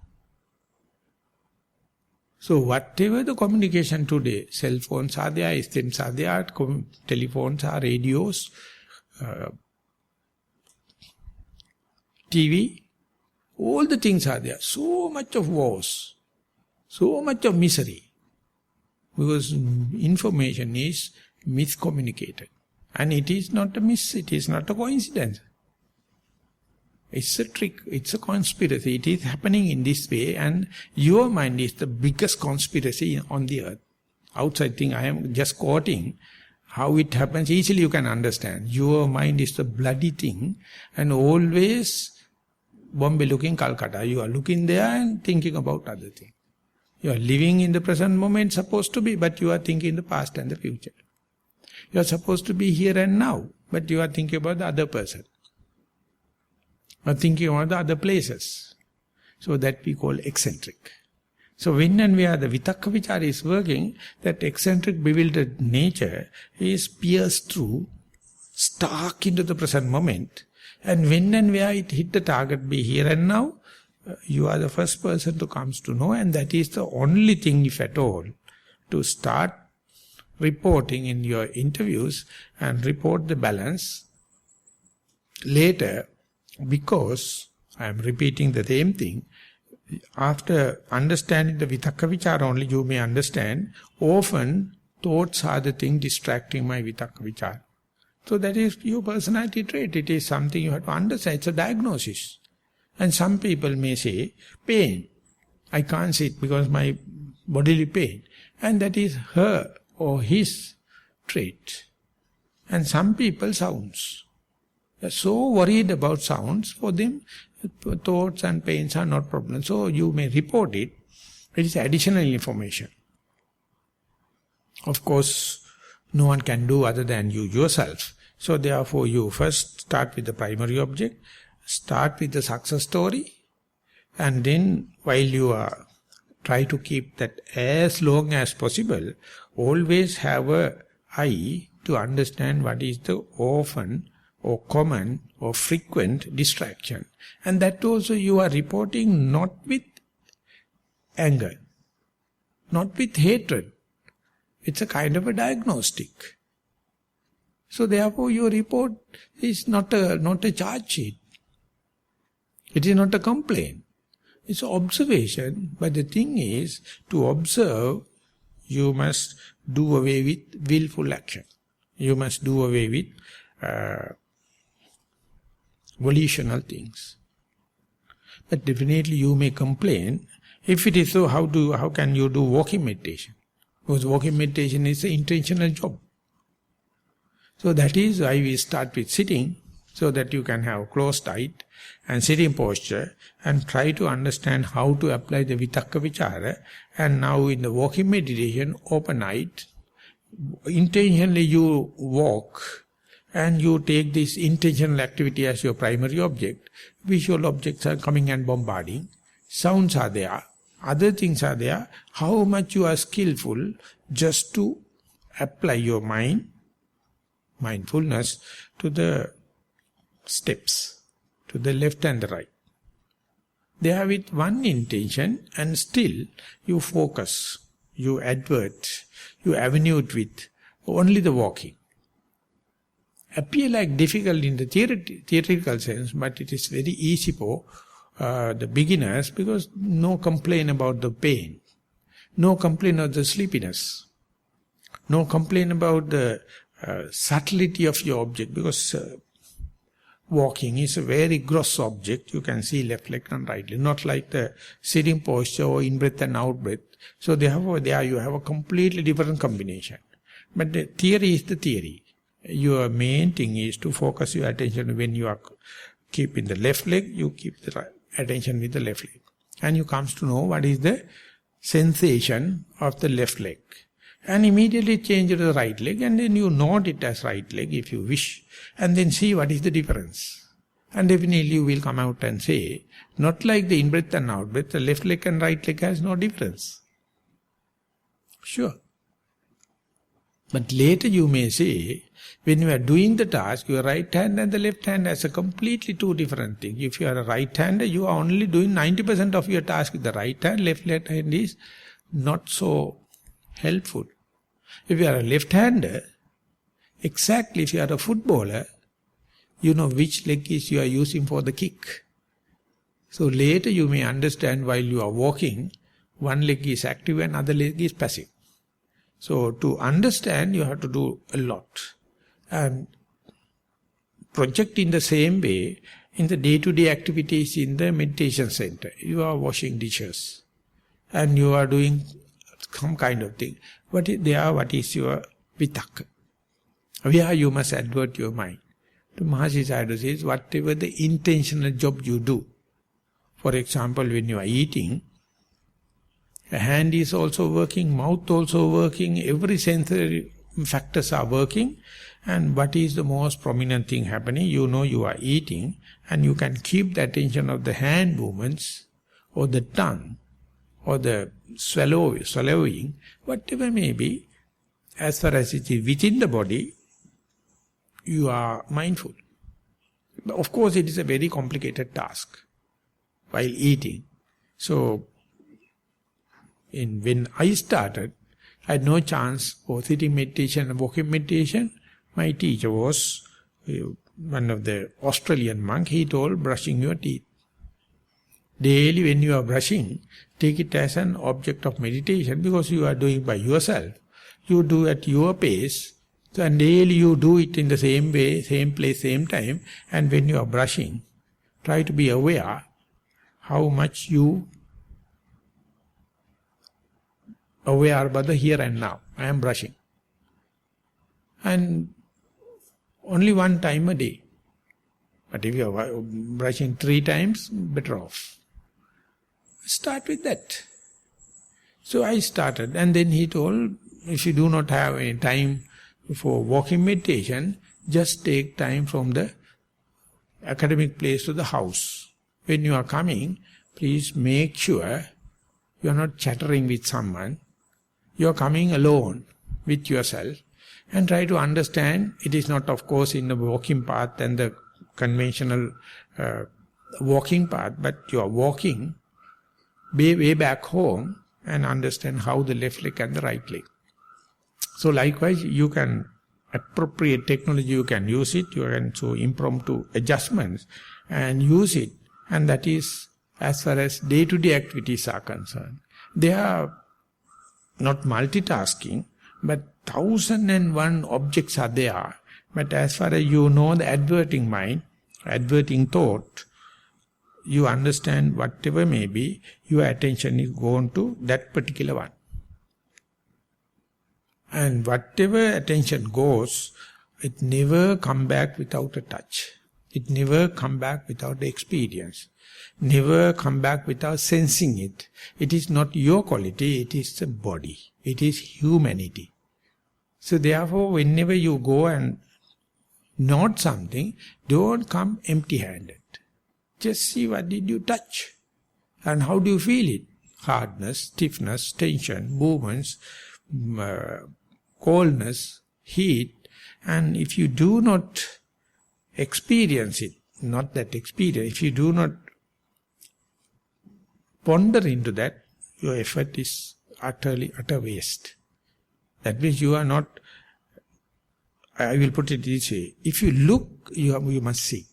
So whatever the communication today, cell phones are there, STEMs are there, telephones are, radios, TV, all the things are there. So much of wars, so much of misery. Because information is miscommunicated. And it is not a miss, it is not a coincidence. It's a trick, it's a conspiracy. It is happening in this way, and your mind is the biggest conspiracy on the earth. Outside thing I am just quoting. How it happens, easily you can understand. Your mind is the bloody thing, and always Bombay looking Calcutta. You are looking there and thinking about other things. You are living in the present moment, supposed to be, but you are thinking the past and the future. You are supposed to be here and now, but you are thinking about the other person. You are thinking about the other places. So that we call eccentric. So when and where the vitakka vichara is working, that eccentric bewildered nature is pierced through, stuck into the present moment. And when and where it hit the target, be here and now, you are the first person to come to know, and that is the only thing, if at all, to start reporting in your interviews and report the balance later, because I am repeating the same thing. After understanding the vitakka vichara only, you may understand, often thoughts are the thing distracting my vitakka vichara. So that is your personality trait. It is something you have to understand. It's a diagnosis. And some people may say, pain. I can't sit because my bodily pain. And that is her or his trait. And some people, sounds. They are so worried about sounds, for them thoughts and pains are not problems. So you may report it. It is additional information. Of course, no one can do other than you yourself. So therefore you first start with the primary object, start with the success story, and then while you are try to keep that as long as possible, always have a eye to understand what is the often or common or frequent distraction. And that also you are reporting not with anger, not with hatred. It's a kind of a diagnostic. So therefore your report is not a charge sheet. It is not a complaint. It's an observation. But the thing is, to observe, you must do away with willful action. You must do away with volitional things. But definitely you may complain. If it is so, how can you do walking meditation? Because walking meditation is an intentional job. So that is why we start with sitting, so that you can have closed eye and sitting posture and try to understand how to apply the vitakka vichara. And now in the walking meditation, open eye, intentionally you walk and you take this intentional activity as your primary object. Visual objects are coming and bombarding. Sounds are there. Other things are there. How much you are skillful just to apply your mindfulness to the steps, to the left and the right. They are with one intention, and still you focus, you advert, you avenue it with only the walking. Appear like difficult in the theoretical sense, but it is very easy for the beginners, because no complaint about the pain, no complaint of the sleepiness, no complaint about the subtlety of your object, because walking is a very gross object. You can see left leg and right leg, not like the sitting posture or in-breath and out-breath. So therefore there you have a completely different combination. But the theory is the theory. Your main thing is to focus your attention. When you are keeping the left leg, you keep the attention with the left leg. And you comes to know what is the sensation of the left leg. And immediately change it to the right leg, and then you note it as right leg if you wish. And then see what is the difference. And definitely you will come out and say, not like the in-breath and out-breath, the left leg and right leg has no difference. Sure. But later you may say, when you are doing the task, your right hand and the left hand has a completely two different things. If you are a right-hander, you are only doing 90% of your task with the right hand. Left hand is not so helpful. If you are a left-hander, exactly if you are a footballer, you know which leg is you are using for the kick. So later you may understand, while you are walking, one leg is active and other leg is passive. So to understand, you have to do a lot. And project in the same way in the day-to-day activities in the meditation center. You are washing dishes and you are doing some kind of thing. What is your vitakka? Where you must advert your mind. To Mahasi Sayadaw says, whatever the intentional job you do. For example, when you are eating, a hand is also working, mouth also working, every sensory factors are working. And what is the most prominent thing happening? You know you are eating, and you can keep the attention of the hand movements or the tongue, or the swallowing, whatever may be, as far as it is within the body, you are mindful. But of course, it is a very complicated task while eating. So, when I started, I had no chance for sitting meditation and walking meditation. My teacher was one of the Australian monks. He told, brushing your teeth. Daily when you are brushing, take it as an object of meditation, because you are doing by yourself. You do at your pace, and daily you do it in the same way, same place, same time. And when you are brushing, try to be aware how much you aware about the here and now. I am brushing. And only one time a day. But if you are brushing 3 times, better off. Start with that. So I started, and then he told, if you do not have any time for walking meditation, just take time from the academic place to the house. When you are coming, please make sure you are not chattering with someone. You are coming alone with yourself, and try to understand. It is not, of course, in the walking path and the conventional walking path, but you are walking way back home and understand how the left leg and the right leg. So likewise, you can appropriate technology, you can use it, you can do impromptu adjustments and use it. And that is as far as day-to-day activities are concerned. They are not multitasking, but 1001 objects are there. But as far as you know the adverting mind, adverting thought, you understand whatever may be, your attention is gone to that particular one. And whatever attention goes, it never come back without a touch. It never come back without the experience. Never come back without sensing it. It is not your quality, it is the body. It is humanity. So therefore, whenever you go and note something, don't come empty-handed. Just see what did you touch and how do you feel it. Hardness, stiffness, tension, movements, coldness, heat. And if you do not experience it, not that experience, if you do not ponder into that, your effort is utter waste. That means you are not, I will put it this way, if you look, you must see.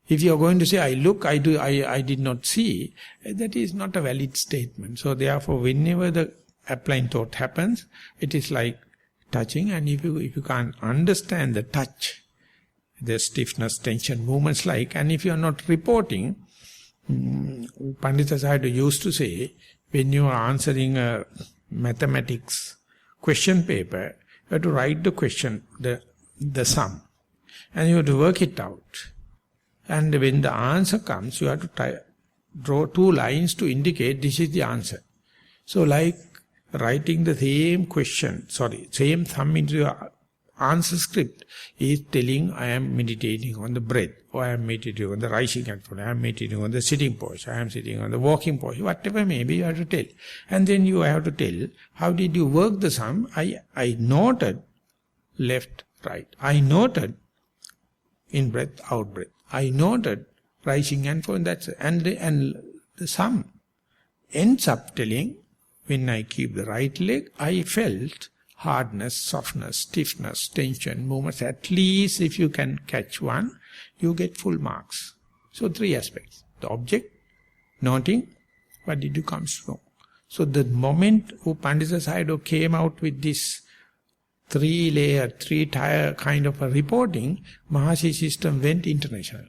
If you are going to say, I look, I did not see, that is not a valid statement. So therefore, whenever the applying thought happens, it is like touching, and if you can't understand the touch, the stiffness, tension, movements like, and if you are not reporting, Pandita Sayadaw used to say, when you are answering a mathematics question paper, you have to write the question, the sum, and you have to work it out. And when the answer comes, you have to draw 2 lines to indicate this is the answer. So like writing the same sum into your answer script is telling, I am meditating on the breath, or I am meditating on the rising and falling, I am meditating on the sitting posture, I am sitting on the walking posture, whatever may be, you have to tell. And then you have to tell, how did you work the sum? I noted left, right. I noted in breath, out breath. I noted rising and falling, and the sum ends up telling, when I keep the right leg, I felt hardness, softness, stiffness, tension, movements. At least if you can catch one, you get full marks. So 3 aspects. The object, noting, what did you come from? So the moment Pandita Sayadaw came out with this 3-layer, 3-tier kind of a reporting, Mahasi system went international.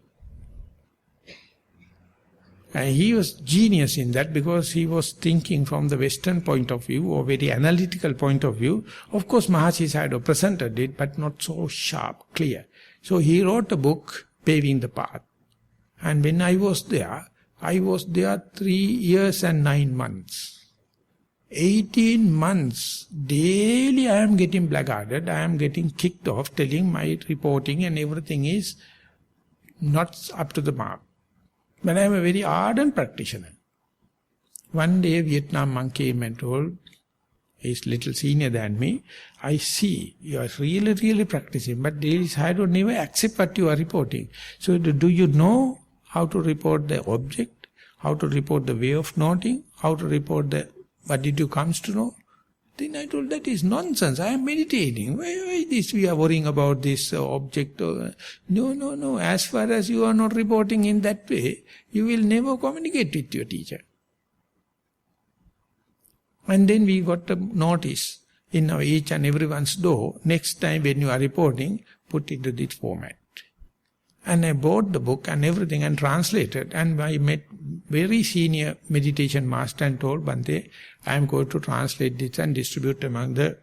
And he was genius in that, because he was thinking from the Western point of view, or very analytical point of view. Of course, Mahasi Sayadaw presented it, but not so sharp, clear. So he wrote a book, Paving the Path. And when I was there 3 years and 9 months. 18 months, daily I am getting blackguarded, I am getting kicked off, telling my reporting and everything is not up to the mark. But I am a very ardent practitioner. One day Vietnam monk came and told, he's little senior than me, I see you are really practicing, but I don't never accept what you are reporting. So do you know how to report the object, how to report the way of noting, how to report what did you comes to know? Then I told, that is nonsense. I am meditating. Why this we are worrying about this object? No. As far as you are not reporting in that way, you will never communicate with your teacher. And then we got a notice in each and everyone's door. Next time when you are reporting, put it into this format. And I bought the book and everything and translated. And I met very senior meditation master and told Bhante, I am going to translate this and distribute among the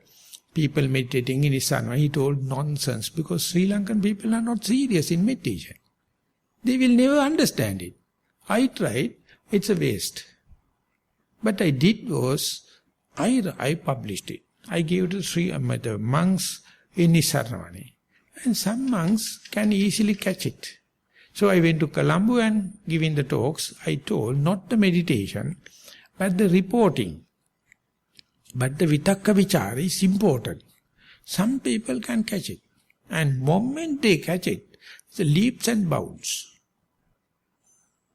people meditating in Nissarana. He told, nonsense, because Sri Lankan people are not serious in meditation. They will never understand it. I tried, it's a waste. But I did was, I published it. I gave it to the monks in Nissarana. And some monks can easily catch it. So I went to Colombo and giving the talks, I told not the meditation, but the reporting. But the vitakka vichara is important. Some people can catch it. And moment they catch it, it's leaps and bounds.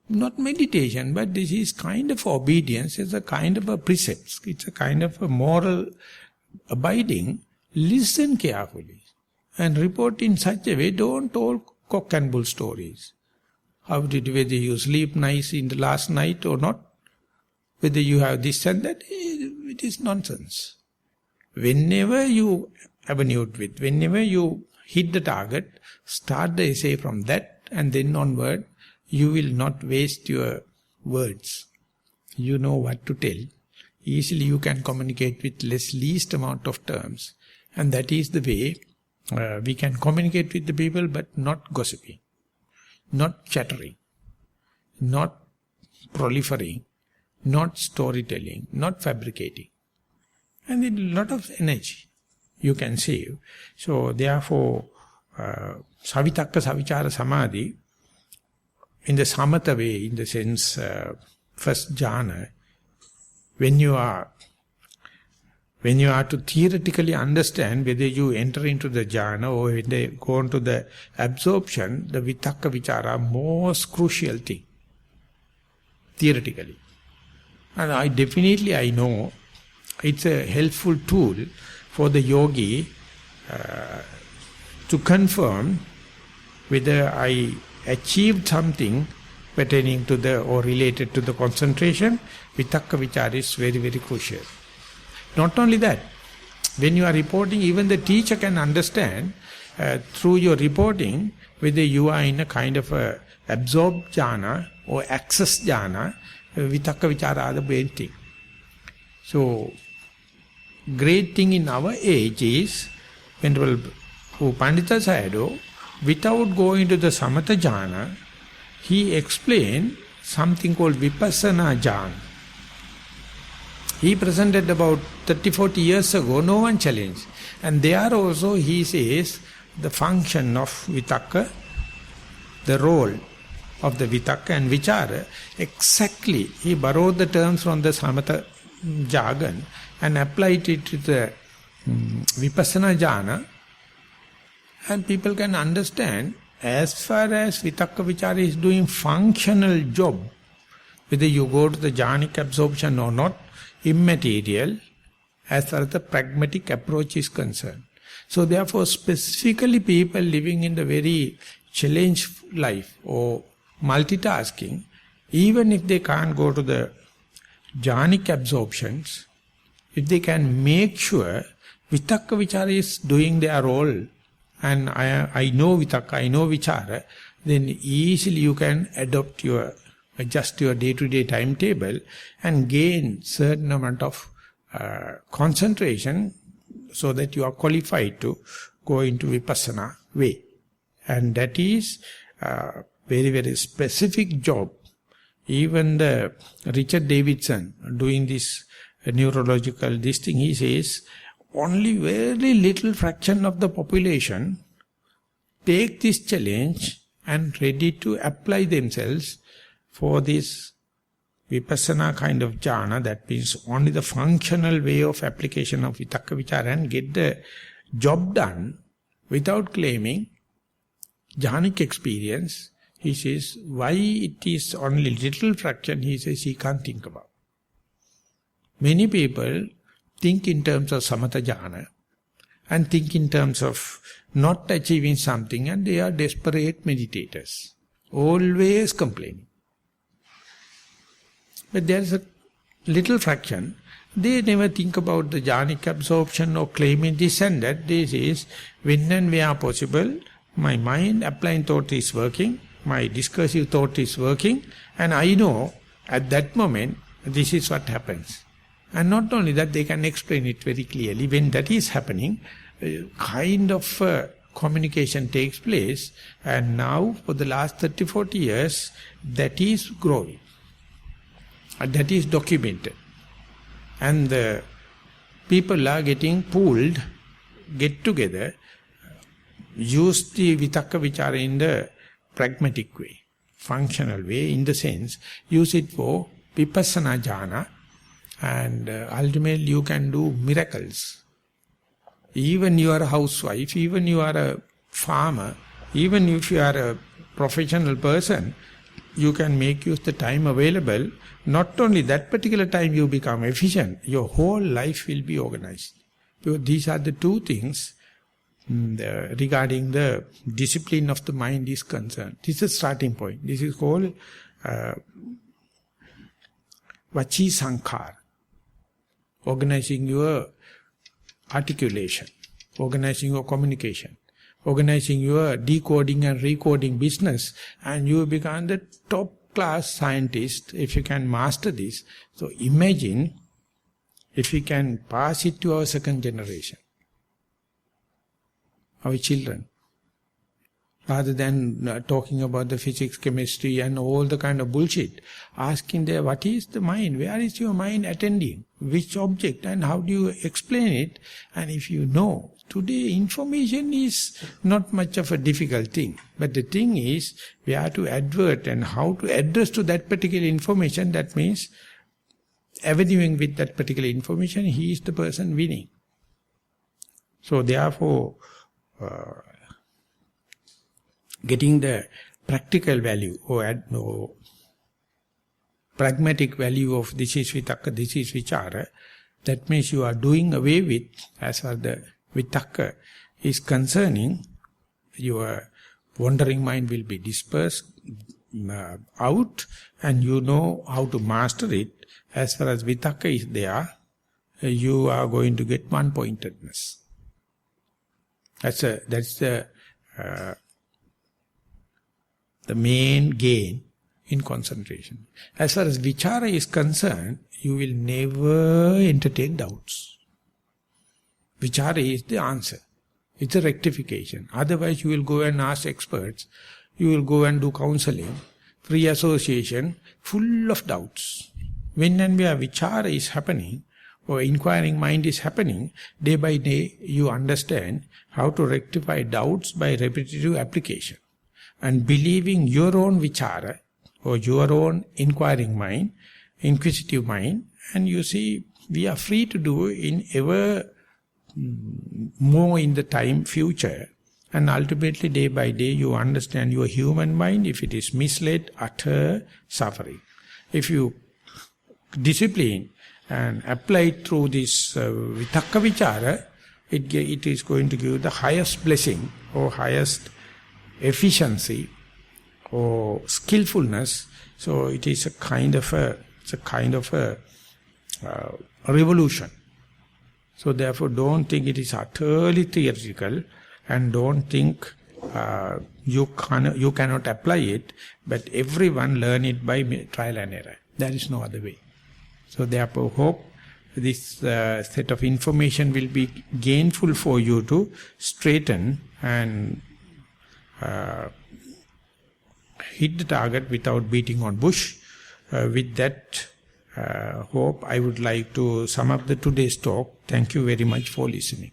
Not meditation, but this is kind of obedience, it's a kind of a precepts, it's a kind of a moral abiding. Listen carefully. And report in such a way, don't tell cock and bull stories. Whether you sleep nice in the last night or not, whether you have this and that, it is nonsense. Whenever you abnute with, whenever you hit the target, start the essay from that and then onward, you will not waste your words. You know what to tell. Easily you can communicate with least amount of terms. And that is the way we can communicate with the people, but not gossiping, not chattering, not proliferating, not storytelling, not fabricating. And a lot of energy you can save. So therefore, savitakka savichara samadhi, in the samatha way, in the sense, first jhana, when you are to theoretically understand whether you enter into the jhana or when they go into the absorption, the vitakka vichara, most crucial thing, theoretically. And I know it's a helpful tool for the yogi to confirm whether I achieved something pertaining to the or related to the concentration. Vitakka vichara is very crucial. Not only that, when you are reporting, even the teacher can understand through your reporting whether you are in a kind of a absorbed jhana or access jhana. Vitakka vichara are the main thing. So, great thing in our age is, Venerable Pandita Sayadaw, without going to the samatha jhana, he explained something called vipassana jhana. He presented about 30-40 years ago, no one challenged. And there also he says the function of vitakka, the role of the vitakka and vichara, exactly, he borrowed the terms from the samatha jargon and applied it to the vipassana jhana, and people can understand as far as vitakka vichara is doing functional job, whether you go to the jhanic absorption or not, immaterial as far as the pragmatic approach is concerned. So therefore specifically people living in the very challenged life or multitasking, even if they can't go to the jhanic absorptions, if they can make sure vitakka vichara is doing their role, and I know vitakka, I know vichara, then easily you can adjust your day-to-day timetable and gain certain amount of concentration so that you are qualified to go into vipassana way. And that is very specific job. Even the Richard Davidson doing this neurological this thing, he says, only very little fraction of the population take this challenge and ready to apply themselves for this Vipassana kind of jhana, that means only the functional way of application of vitakka vichara and get the job done without claiming jhanic experience. He says, why it is only little fraction, he says he can't think about. Many people think in terms of samatha jhana and think in terms of not achieving something, and they are desperate meditators, always complaining. But there is a little fraction, they never think about the jhanic absorption or claiming this and that. They say, when and where possible, my mind applying thought is working, my discursive thought is working, and I know at that moment this is what happens. And not only that, they can explain it very clearly. When that is happening, kind of communication takes place, and now for the last 30-40 years, that is growing. And that is documented. And the people are getting pooled, get together, use the vitakka vichara in the pragmatic way, functional way, in the sense, use it for vipassana jhana, and ultimately you can do miracles. Even you are a housewife, even you are a farmer, even if you are a professional person, you can make use the time available. Not only that particular time you become efficient, your whole life will be organized. Because these are the two things regarding the discipline of the mind is concerned. This is a starting point. This is called vachi sankhar. Organizing your articulation, organizing your communication, organizing your decoding and recoding business, and you become the top class scientist if you can master this. So imagine if we can pass it to our second generation, our children, rather than talking about the physics, chemistry and all the kind of bullshit, asking them, what is the mind, where is your mind attending, which object, and how do you explain it? And if you know, today information is not much of a difficult thing, but the thing is, we have to advert and how to address to that particular information. That means, avenuing with that particular information, he is the person winning. So therefore, getting the practical value or pragmatic value of this is vitakka, this is vichara, that means you are doing away with, as far as the vitakka is concerning, your wandering mind will be dispersed out, and you know how to master it. As far as vitakka is there, you are going to get one-pointedness. That's the main gain in concentration. As far as vichara is concerned, you will never entertain doubts. Vichara is the answer. It's a rectification. Otherwise you will go and ask experts, you will go and do counseling, free association, full of doubts. When and where vichara is happening, or inquiring mind is happening, day by day you understand how to rectify doubts by repetitive application. And believing your own vichara, or your own inquiring mind, inquisitive mind, and you see, we are free to do in ever more in the time future. And ultimately, day by day, you understand your human mind, if it is misled, utter suffering. If you discipline and apply it through this vitakka vichara, it is going to give the highest blessing, or highest efficiency, or skillfulness. So it is a kind of a revolution. So therefore, don't think it is utterly theoretical, and don't think you cannot apply it. But everyone learn it by trial and error. There is no other way. So therefore, hope this set of information will be gainful for you to straighten and hit the target without beating on bush. With that hope, I would like to sum up the today's talk. Thank you very much for listening.